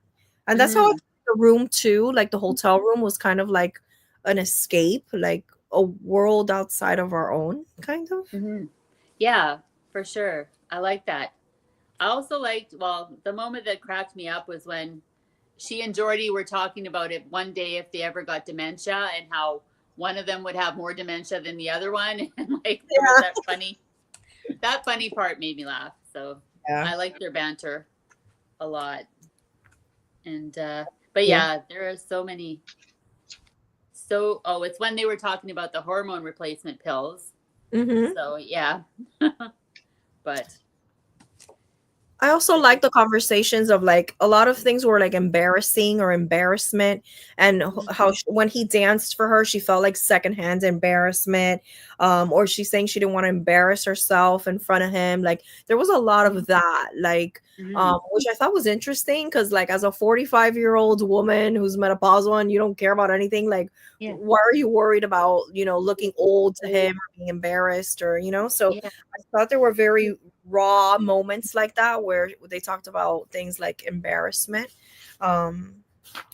And that's how I the room too, like the hotel room was kind of like an escape, like a world outside of our own, kind of. Yeah, for sure. I like that. I also liked, the moment that cracked me up was when she and Jordy were talking about it one day if they ever got dementia, and how one of them would have more dementia than the other one. And like that funny part made me laugh. So I liked their banter a lot. And but there are so many. It's when they were talking about the hormone replacement pills. So yeah. But I also like the conversations of like a lot of things were like embarrassing or embarrassment, and how when he danced for her, she felt like secondhand embarrassment, or she's saying she didn't want to embarrass herself in front of him. Like there was a lot of that, like which I thought was interesting, because like as a 45-year-old woman who's menopausal and you don't care about anything, like why are you worried about looking old to him or being embarrassed, or so I thought there were very raw moments like that where they talked about things like embarrassment,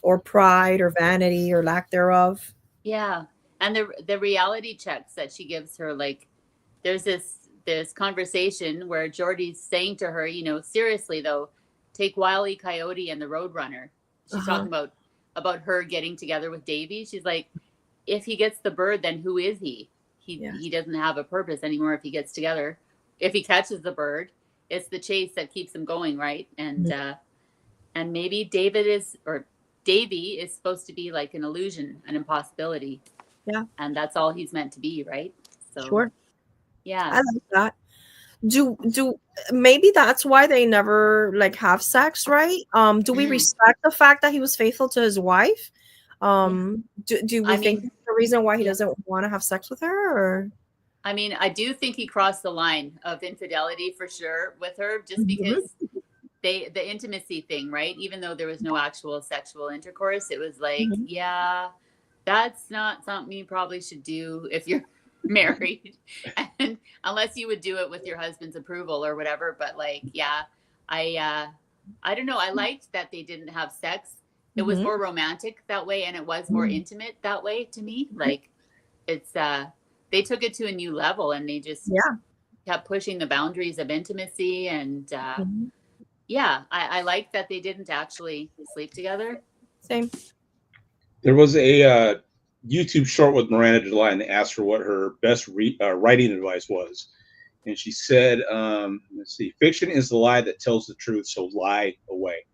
or pride or vanity or lack thereof. And the reality checks that she gives her, like there's this conversation where Jordy's saying to her, seriously though, take Wile E. Coyote and the Roadrunner. She's talking about her getting together with Davy. She's like, if he gets the bird, then who is he? He doesn't have a purpose anymore if he gets together. If he catches the bird, it's the chase that keeps him going, right? And and maybe Davy is supposed to be like an illusion, an impossibility. Yeah. And that's all he's meant to be, right? So sure. Yeah. I like that. Do maybe that's why they never like have sex, right? Do we respect the fact that he was faithful to his wife? Do we think that's the reason why he doesn't want to have sex with her, or? I mean, I do think he crossed the line of infidelity for sure with her, just because the intimacy thing, right? Even though there was no actual sexual intercourse, it was like, that's not something you probably should do if you're married, and unless you would do it with your husband's approval or whatever. But like, yeah, I don't know. I liked that they didn't have sex. It was more romantic that way, and it was more intimate that way to me. Like, it's they took it to a new level, and they just kept pushing the boundaries of intimacy. And yeah, I like that they didn't actually sleep together. Same. There was a YouTube short with Miranda July, and they asked her what her best writing advice was. And she said, let's see, fiction is the lie that tells the truth, so lie away.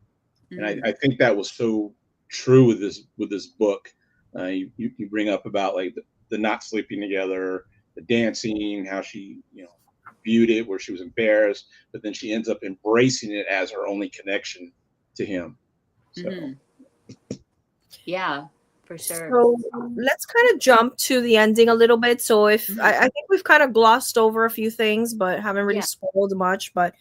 And I think that was so true with this book. You bring up about like the not sleeping together, the dancing, how she viewed it, where she was embarrassed, but then she ends up embracing it as her only connection to him. So yeah, for sure. So let's kind of jump to the ending a little bit. So if I think we've kind of glossed over a few things, but haven't really spoiled much. But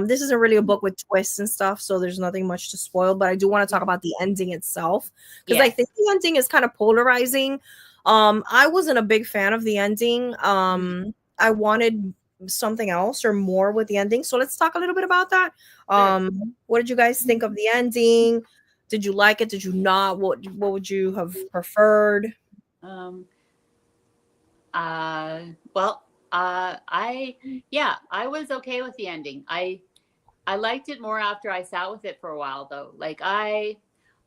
this isn't really a book with twists and stuff, so there's nothing much to spoil. But I do want to talk about the ending itself, because I think the ending is kind of polarizing. I wasn't a big fan of the ending. I wanted something else or more with the ending. So let's talk a little bit about that. What did you guys think of the ending? Did you like it? Did you not? What would you have preferred? Well, I was okay with the ending. I liked it more after I sat with it for a while, though. Like I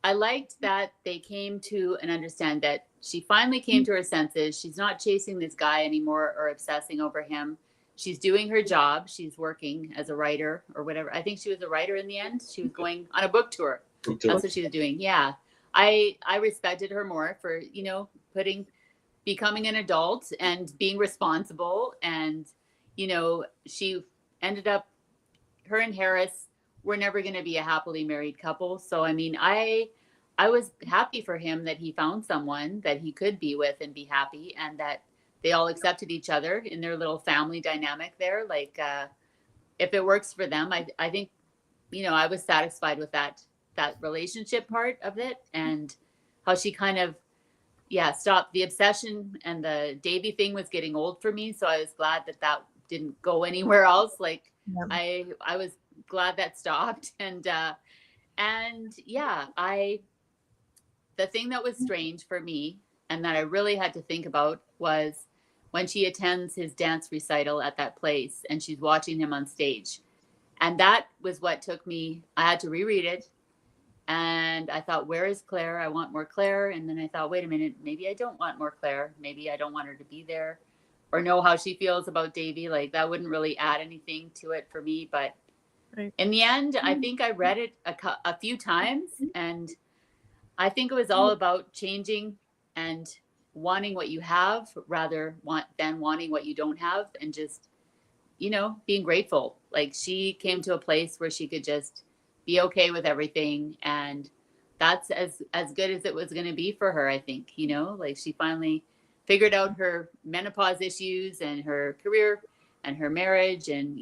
liked that they came to and understand that she finally came to her senses. She's not chasing this guy anymore or obsessing over him. She's doing her job. She's working as a writer or whatever. I think she was a writer in the end. She was going on a book tour. That's what she was doing. Yeah. I respected her more for, becoming an adult and being responsible. And, she ended up, her and Harris were never going to be a happily married couple. So, I mean, I was happy for him that he found someone that he could be with and be happy, and that they all accepted each other in their little family dynamic there. Like, if it works for them, I think, I was satisfied with that relationship part of it, and how she kind of stopped the obsession, and the Davy thing was getting old for me, so I was glad that didn't go anywhere else. Like I was glad that stopped. And the thing that was strange for me and that I really had to think about was when she attends his dance recital at that place and she's watching him on stage. And that was what took me, I had to reread it. And I thought, where is Claire? I want more Claire. And then I thought, wait a minute, maybe I don't want more Claire. Maybe I don't want her to be there or know how she feels about Davy. Like, that wouldn't really add anything to it for me. But in the end, I think I read it a few times, and I think it was all about changing and wanting what you have than wanting what you don't have, and just, being grateful. Like, she came to a place where she could just be okay with everything, and that's as good as it was going to be for her, I think. Like, she finally figured out her menopause issues and her career and her marriage, and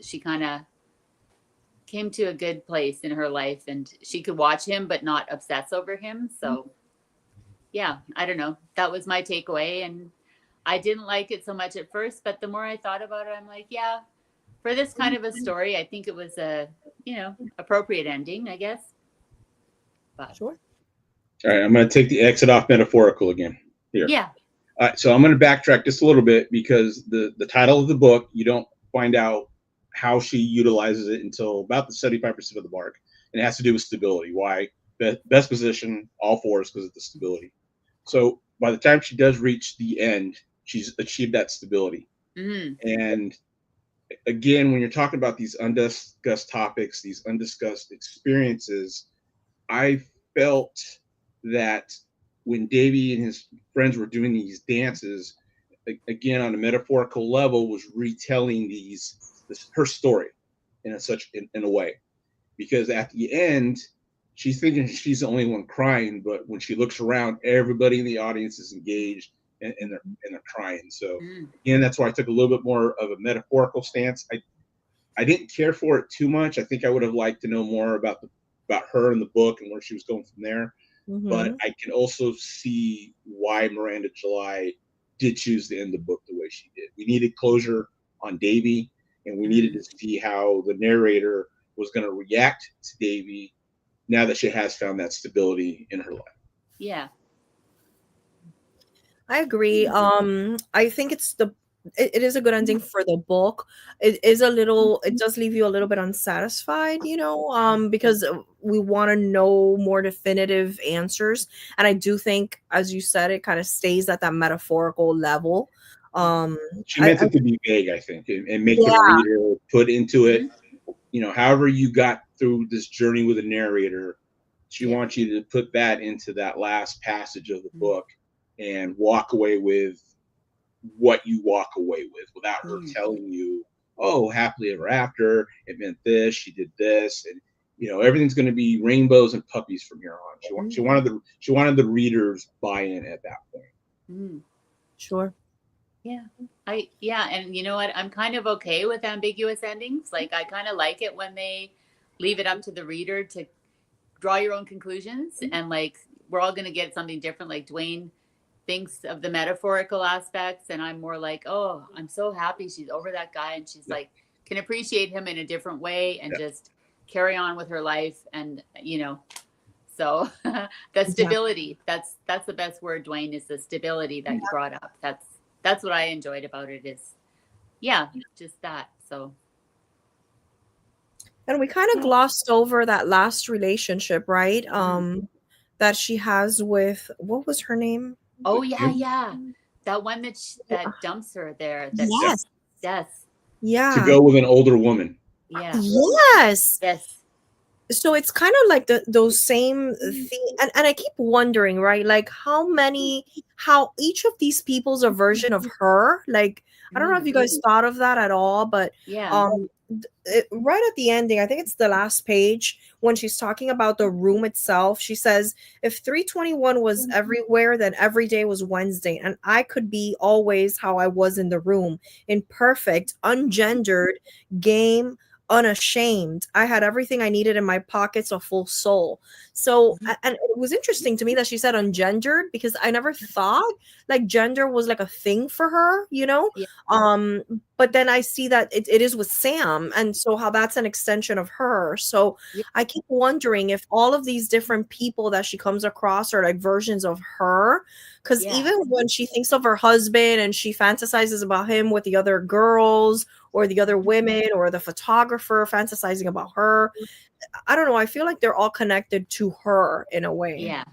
she kind of came to a good place in her life, and she could watch him but not obsess over him. So I don't know, that was my takeaway. And I didn't like it so much at first, but the more I thought about it, I'm like, for this kind of a story, I think it was a appropriate ending, I guess. But Sure. All right, I'm going to take the exit off metaphorical again here. Yeah. All right, so I'm going to backtrack just a little bit, because the title of the book, you don't find out how she utilizes it until about the 75% of the mark, and it has to do with stability. Why? Best position, all fours, because of the stability. So by the time she does reach the end, she's achieved that stability. Mm-hmm. And again, when you're talking about these undiscussed topics, these undiscussed experiences, I felt that when Davy and his friends were doing these dances, again, on a metaphorical level, was retelling her story in a way, because at the end, she's thinking she's the only one crying, but when she looks around, everybody in the audience is engaged and they're crying. So again, that's why I took a little bit more of a metaphorical stance. I didn't care for it too much. I think I would have liked to know more about her in the book and where she was going from there. Mm-hmm. But I can also see why Miranda July did choose to end the book the way she did. We needed closure on Davy, and we needed to see how the narrator was going to react to Davy now that she has found that stability in her life. Yeah. I agree. I think it is a good ending for the book. It is a little, it does leave you a little bit unsatisfied, because we want to know more definitive answers. And I do think, as you said, it kind of stays at that metaphorical level. She meant it to be vague, I think, and make the reader put into it, however you got through this journey with a narrator, she wants you to put that into that last passage of the book and walk away with what you walk away with without her telling you, oh, happily ever after, it meant this, she did this, and everything's going to be rainbows and puppies from here on. She wanted the readers buy-in at that point. Sure. Yeah. And you know what? I'm kind of okay with ambiguous endings. Like, I kind of like it when they leave it up to the reader to draw your own conclusions, and like, we're all going to get something different. Like, Dwayne thinks of the metaphorical aspects, and I'm more like, oh, I'm so happy she's over that guy, and she's like, can appreciate him in a different way and just carry on with her life. And so the stability, that's the best word, Dwayne, is the stability that you brought up. That's what I enjoyed about it, is just that. So, and we kind of glossed over that last relationship, right? That she has with, what was her name? Oh yeah. That one that dumps her there. Yes. Yeah. To go with an older woman. Yeah. Yes. So it's kind of like those same thing, and I keep wondering, right? Like, how each of these people's a version of her. Like, I don't know if you guys thought of that at all, but right at the ending, I think it's the last page, when she's talking about the room itself, she says, if 321 was everywhere, then every day was Wednesday, and I could be always how I was in the room, imperfect, ungendered, game, unashamed. I had everything I needed in my pockets, a full soul. So, and it was interesting to me that she said ungendered, because I never thought like gender was like a thing for her, but then I see that it is with Sam, and so how that's an extension of her. So I keep wondering if all of these different people that she comes across are like versions of her, because even when she thinks of her husband and she fantasizes about him with the other girls or the other women, or the photographer fantasizing about her, I don't know, I feel like they're all connected to her in a way. Yeah.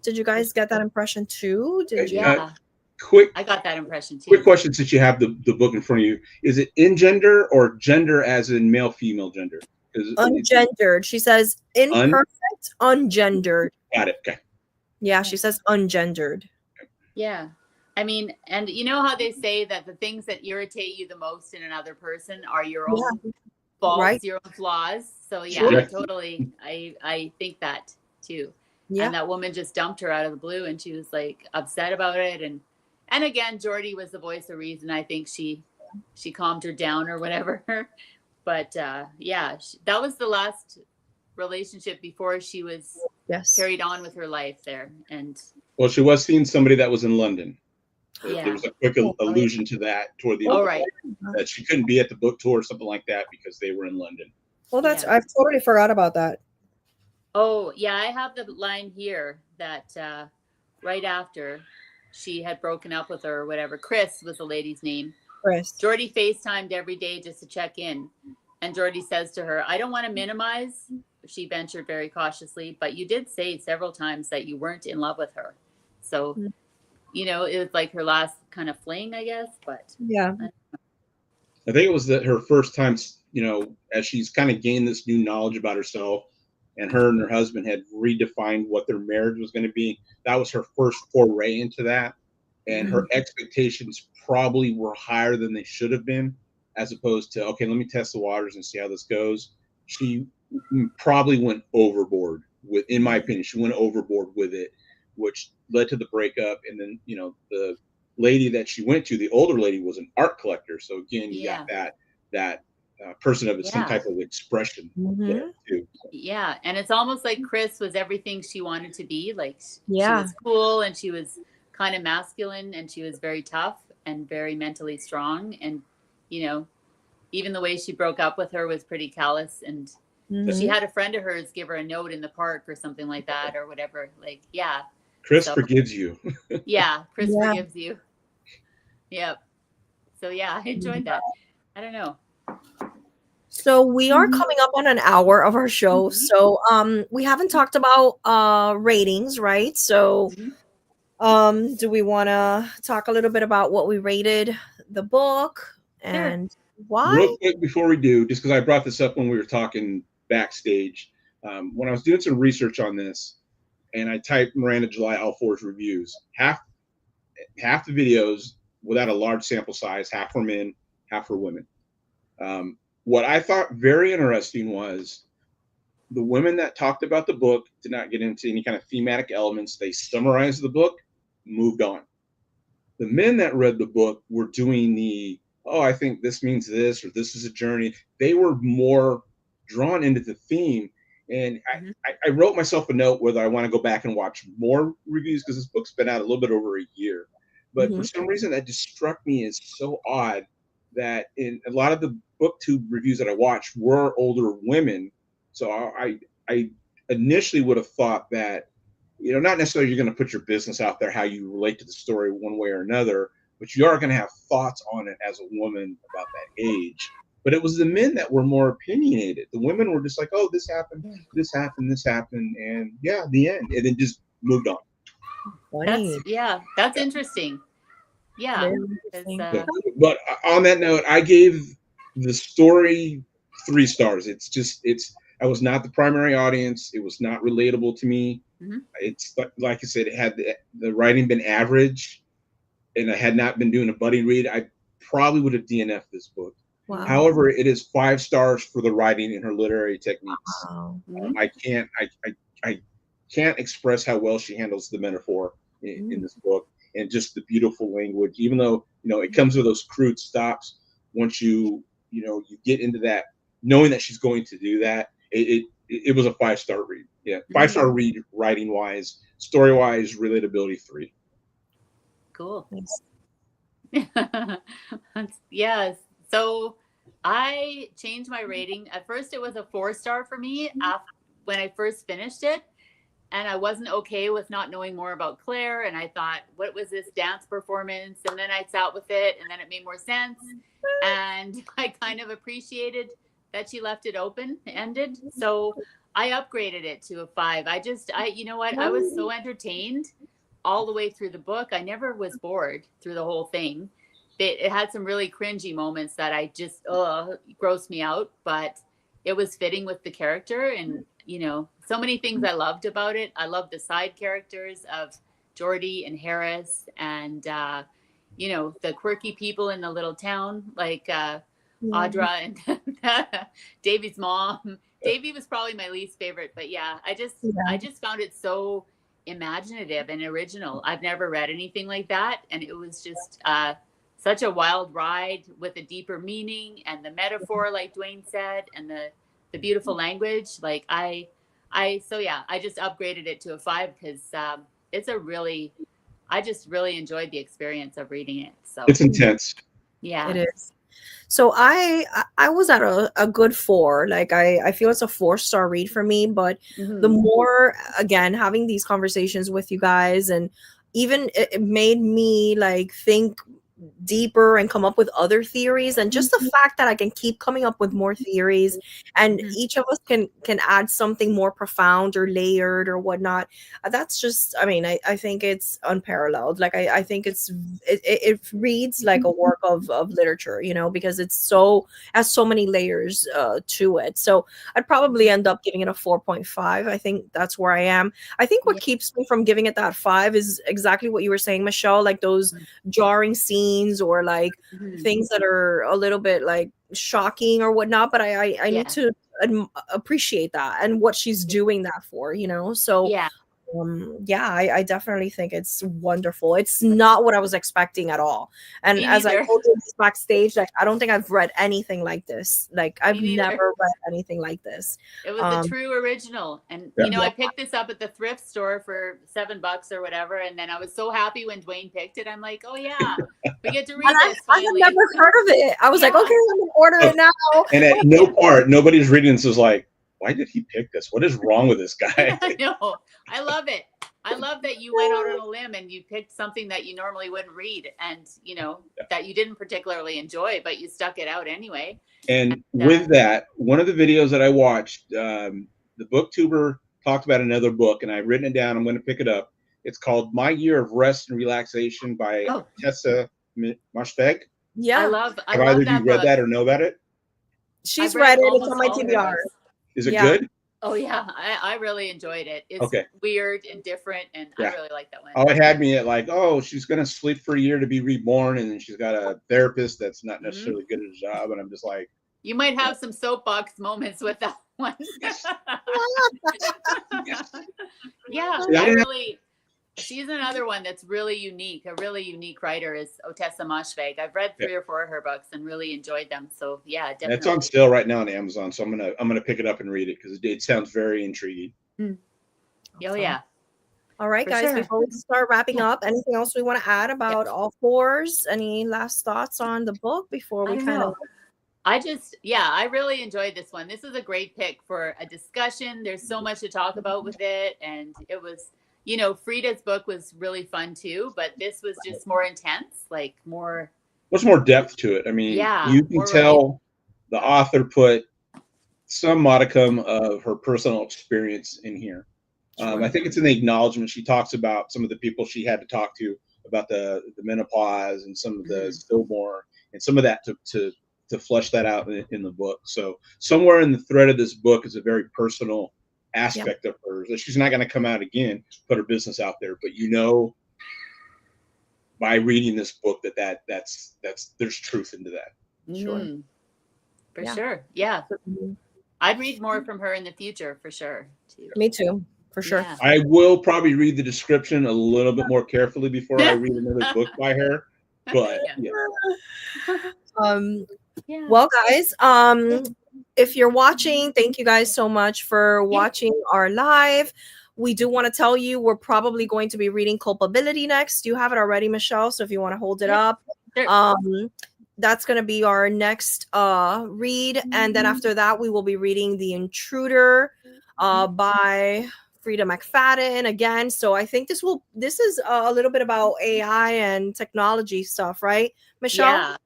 Did you guys get that impression too? Did you? I got that impression too. Quick question, since you have the book in front of you. Is it in gender or gender as in male, female gender? Ungendered. She says imperfect, ungendered. Got it. Okay. Yeah, she says ungendered. Yeah. I mean, and you know how they say that the things that irritate you the most in another person are your own faults, your own flaws. So totally. I think that too. Yeah. And that woman just dumped her out of the blue, and she was like upset about it. And again, Jordy was the voice of reason. I think she calmed her down or whatever. But that was the last relationship before she was carried on with her life there. And well, she was seeing somebody that was in London. There was a quick allusion to that toward the end, that she couldn't be at the book tour or something like that because they were in London. Well, I've totally forgot about that. Oh yeah, I have the line here that right after she had broken up with her or whatever, Chris was the lady's name. Chris. Jordy FaceTimed every day just to check in, and Jordy says to her, "I don't want to minimize." She ventured very cautiously, but you did say several times that you weren't in love with her, so. It was like her last kind of fling, I guess, but I think it was her first time, as she's kind of gained this new knowledge about herself, and her husband had redefined what their marriage was going to be. That was her first foray into that. And her expectations probably were higher than they should have been, as opposed to, okay, let me test the waters and see how this goes. She probably went overboard in my opinion, she went overboard with it, which led to the breakup. And then, the lady that she went to, the older lady, was an art collector. So again, you got that person of some type of expression there too. Yeah. And it's almost like Chris was everything she wanted to be. Like she was cool, and she was kind of masculine, and she was very tough and very mentally strong. And, you know, even the way she broke up with her was pretty callous. And she had a friend of hers give her a note in the park or something like that or whatever. Like, yeah. Chris forgives you. Yeah. Chris forgives you. Yep. So yeah, I enjoyed that. I don't know. So we are coming up on an hour of our show. So we haven't talked about ratings, right? So do we want to talk a little bit about what we rated the book and why? Real quick before we do, just because I brought this up when we were talking backstage, when I was doing some research on this, and I typed Miranda July all fours reviews, half the videos without a large sample size, half were men, half were women. What I thought very interesting was the women that talked about the book did not get into any kind of thematic elements. They summarized the book, moved on. The men that read the book were doing the, oh, I think this means this, or this is a journey. They were more drawn into the theme. And I wrote myself a note whether I want to go back and watch more reviews, because this book's been out a little bit over a year. But for some reason, that just struck me as so odd that in a lot of the booktube reviews that I watched were older women. So I initially would have thought that, you know, not necessarily you're going to put your business out there, how you relate to the story one way or another, but you are going to have thoughts on it as a woman about that age. But it was the men that were more opinionated. The women were just like, oh, this happened, this happened, this happened. And yeah, the end. And then just moved on. That's interesting. Yeah. But on that note, I gave the story 3 stars. I was not the primary audience. It was not relatable to me. It's like I said, it had the writing been average, and I had not been doing a buddy read, I probably would have DNF'd this book. Wow. However, it is 5 stars for the writing and her literary techniques. Wow. I can't express how well she handles the metaphor in this book, and just the beautiful language. Even though, you know, it comes with those crude stops, once you get into that, knowing that she's going to do that, it was a 5-star read. Yeah, 5-star read, writing wise, story wise, relatability 3. Cool. Yeah. So I changed my rating. At first, it was a 4-star for me when I first finished it. And I wasn't okay with not knowing more about Claire. And I thought, what was this dance performance? And then I sat with it, and then it made more sense. And I kind of appreciated that she left it open-ended. So I upgraded it to a 5. You know what? I was so entertained all the way through the book. I never was bored through the whole thing. It had some really cringy moments that I just, grossed me out. But it was fitting with the character, and, you know, so many things I loved about it. I loved the side characters of Jordy and Harris, and, you know, the quirky people in the little town, like Audra and Davy's mom. Davy was probably my least favorite, but yeah, I just found it so imaginative and original. I've never read anything like that. And it was just such a wild ride with a deeper meaning, and the metaphor, like Dwayne said, and the beautiful language. Like I just upgraded it to a 5 because I just really enjoyed the experience of reading it. So it's intense. Yeah, it is. So I was at a good 4. Like I feel it's a 4-star read for me. But the more, again, having these conversations with you guys, and even it made me like think deeper and come up with other theories, and just the fact that I can keep coming up with more theories, and each of us can add something more profound or layered or whatnot. That's just, I mean, I think it's unparalleled. Like I think it reads like a work of literature, you know, because has so many layers to it. So I'd probably end up giving it a 4.5. I think that's where I am. I think what keeps me from giving it that 5 is exactly what you were saying, Michelle, like those jarring scenes, or like things that are a little bit like shocking or whatnot, but I need to appreciate that and what she's doing that for, you know. So Yeah, I definitely think it's wonderful. It's not what I was expecting at all. And Me as I neither. told you this backstage, like I don't think I've read anything like this. Like I've Me neither. never read anything like this. It was a true original. And, Yeah. you know, I picked this up at the thrift store for $7 or whatever. And then I was so happy when Dwayne picked it. I'm like, oh, yeah, we get to read And this I had finally. never heard of it. I was like, Yeah. okay, I'm gonna order it now. And at no part, nobody's reading this is like, why did he pick this? What is wrong with this guy? I know. I love it. I love that you went out on a limb and you picked something that you normally wouldn't read and, you know, that you didn't particularly enjoy, but you stuck it out anyway. And with that, one of the videos that I watched, the booktuber talked about another book, and I've written it down. I'm going to pick it up. It's called My Year of Rest and Relaxation by Tessa Mashfeg. Yeah. I love Have either of you read that or know about it? She's read it. It's on my TBR. Is it good? Oh, yeah. I really enjoyed it. It's weird and different, and I really like that one. Oh, it had me at like, oh, she's going to sleep for a year to be reborn, and then she's got a therapist that's not necessarily good at his job, and I'm just like. You might have some soapbox moments with that one. She's another one that's really unique. A really unique writer is Otessa Moshfegh. I've read 3 or 4 of her books and really enjoyed them. So yeah, definitely. It's on sale right now on Amazon, so I'm gonna pick it up and read it because it sounds very intriguing. Oh yeah. All right, guys. Before we start wrapping up, anything else we want to add about All Fours? Any last thoughts on the book before we kind of? I really enjoyed this one. This is a great pick for a discussion. There's so much to talk about with it. And it was, you know, Frida's book was really fun too, but this was just more intense, like more. There's more depth to it. I mean, you can tell the author put some modicum of her personal experience in here. I think it's in the acknowledgement. She talks about some of the people she had to talk to about the menopause and some of the stillborn and some of that to flesh that out in the book. So somewhere in the thread of this book is a very personal aspect of hers. She's not going to come out again, put her business out there, but you know, by reading this book that's there's truth into that. For sure. Yeah. I'd read more from her in the future for sure. Too. Me too. For sure. Yeah. I will probably read the description a little bit more carefully before I read another book by her. But well, guys, if you're watching, thank you guys so much for watching our live. We do want to tell you we're probably going to be reading Culpability next. You have it already, Michelle. So if you want to hold it up, that's going to be our next read. And then after that, we will be reading The Intruder by Frida McFadden again. So I think this is a little bit about AI and technology stuff, right, Michelle?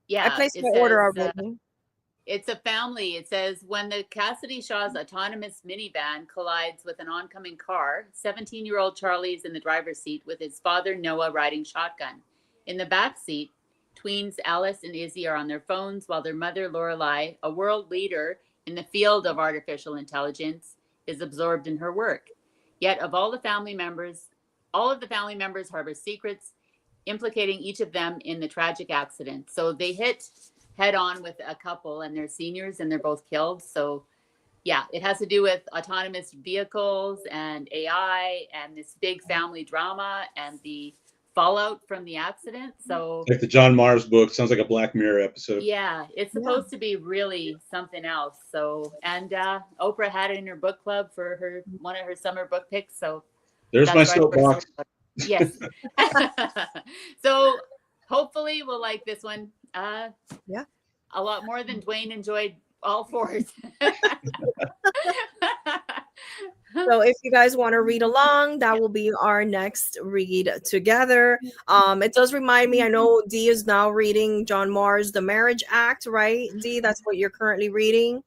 Yeah. I placed my order already. It's a family. It says, when the Cassidy Shaw's autonomous minivan collides with an oncoming car, 17-year-old Charlie is in the driver's seat with his father, Noah, riding shotgun. In the back seat, tweens Alice and Izzy are on their phones while their mother, Lorelei, a world leader in the field of artificial intelligence, is absorbed in her work. Yet of all of the family members harbor secrets implicating each of them in the tragic accident. So they hit head on with a couple and they're seniors and they're both killed. So yeah, it has to do with autonomous vehicles and AI and this big family drama and the fallout from the accident. So like the John Mars book, sounds like a Black Mirror episode. Yeah, it's supposed to be really something else. So, and Oprah had it in her book club for one of her summer book picks. So there's my soapbox. Yes. So hopefully we'll like this one. A lot more than Dwayne enjoyed All Fours. So if you guys want to read along, that will be our next read together. It does remind me, I know Dee is now reading John Mars' The Marriage Act, right? Dee, that's what you're currently reading.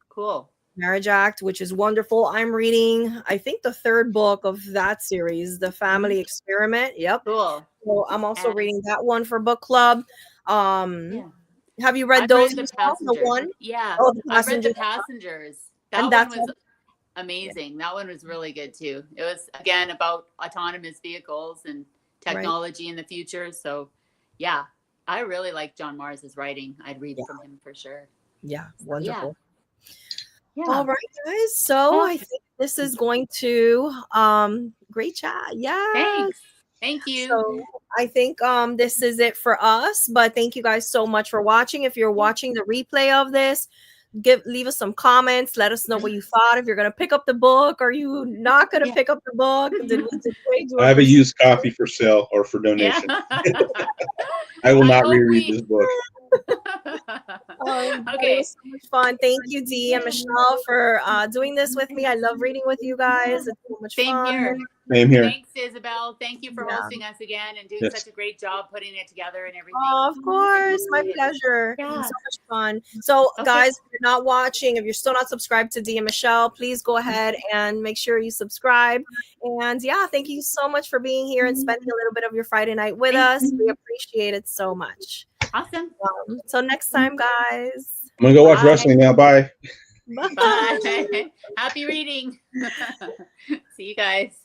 Cool. Marriage Act, which is wonderful. I'm reading, I think, the 3rd book of that series, The Family Experiment. Yep. Cool. So I'm also reading that one for book club. Have you read those? Read the one? Yeah. I've read The Passengers. That one was amazing. That one was really good too. It was again about autonomous vehicles and technology in the future. So yeah, I really like John Mars's writing. I'd read from him for sure. Yeah, wonderful. Yeah. All right, guys. So I think this is going to great chat. Yeah. Thanks. Thank you. So I think this is it for us. But thank you guys so much for watching. If you're watching the replay of this, leave us some comments. Let us know what you thought. If you're gonna pick up the book, are you not gonna pick up the book? I have a used copy for sale or for donation. I will not reread this book. Okay, it was so much fun. Thank you, Dee and Michelle, for doing this with me. I love reading with you guys. It's so much Same fun. here. Same here. Thanks, Isabel. Thank you for hosting us again and doing such a great job putting it together and everything. Oh, of course. My pleasure. Yeah. It was so much fun. So, guys, if you're not watching, if you're still not subscribed to Dee and Michelle, please go ahead and make sure you subscribe. And yeah, thank you so much for being here and spending a little bit of your Friday night with us. We appreciate it so much. Awesome. So next time, guys. I'm going to go watch wrestling now. Bye. Bye. Happy reading. See you guys.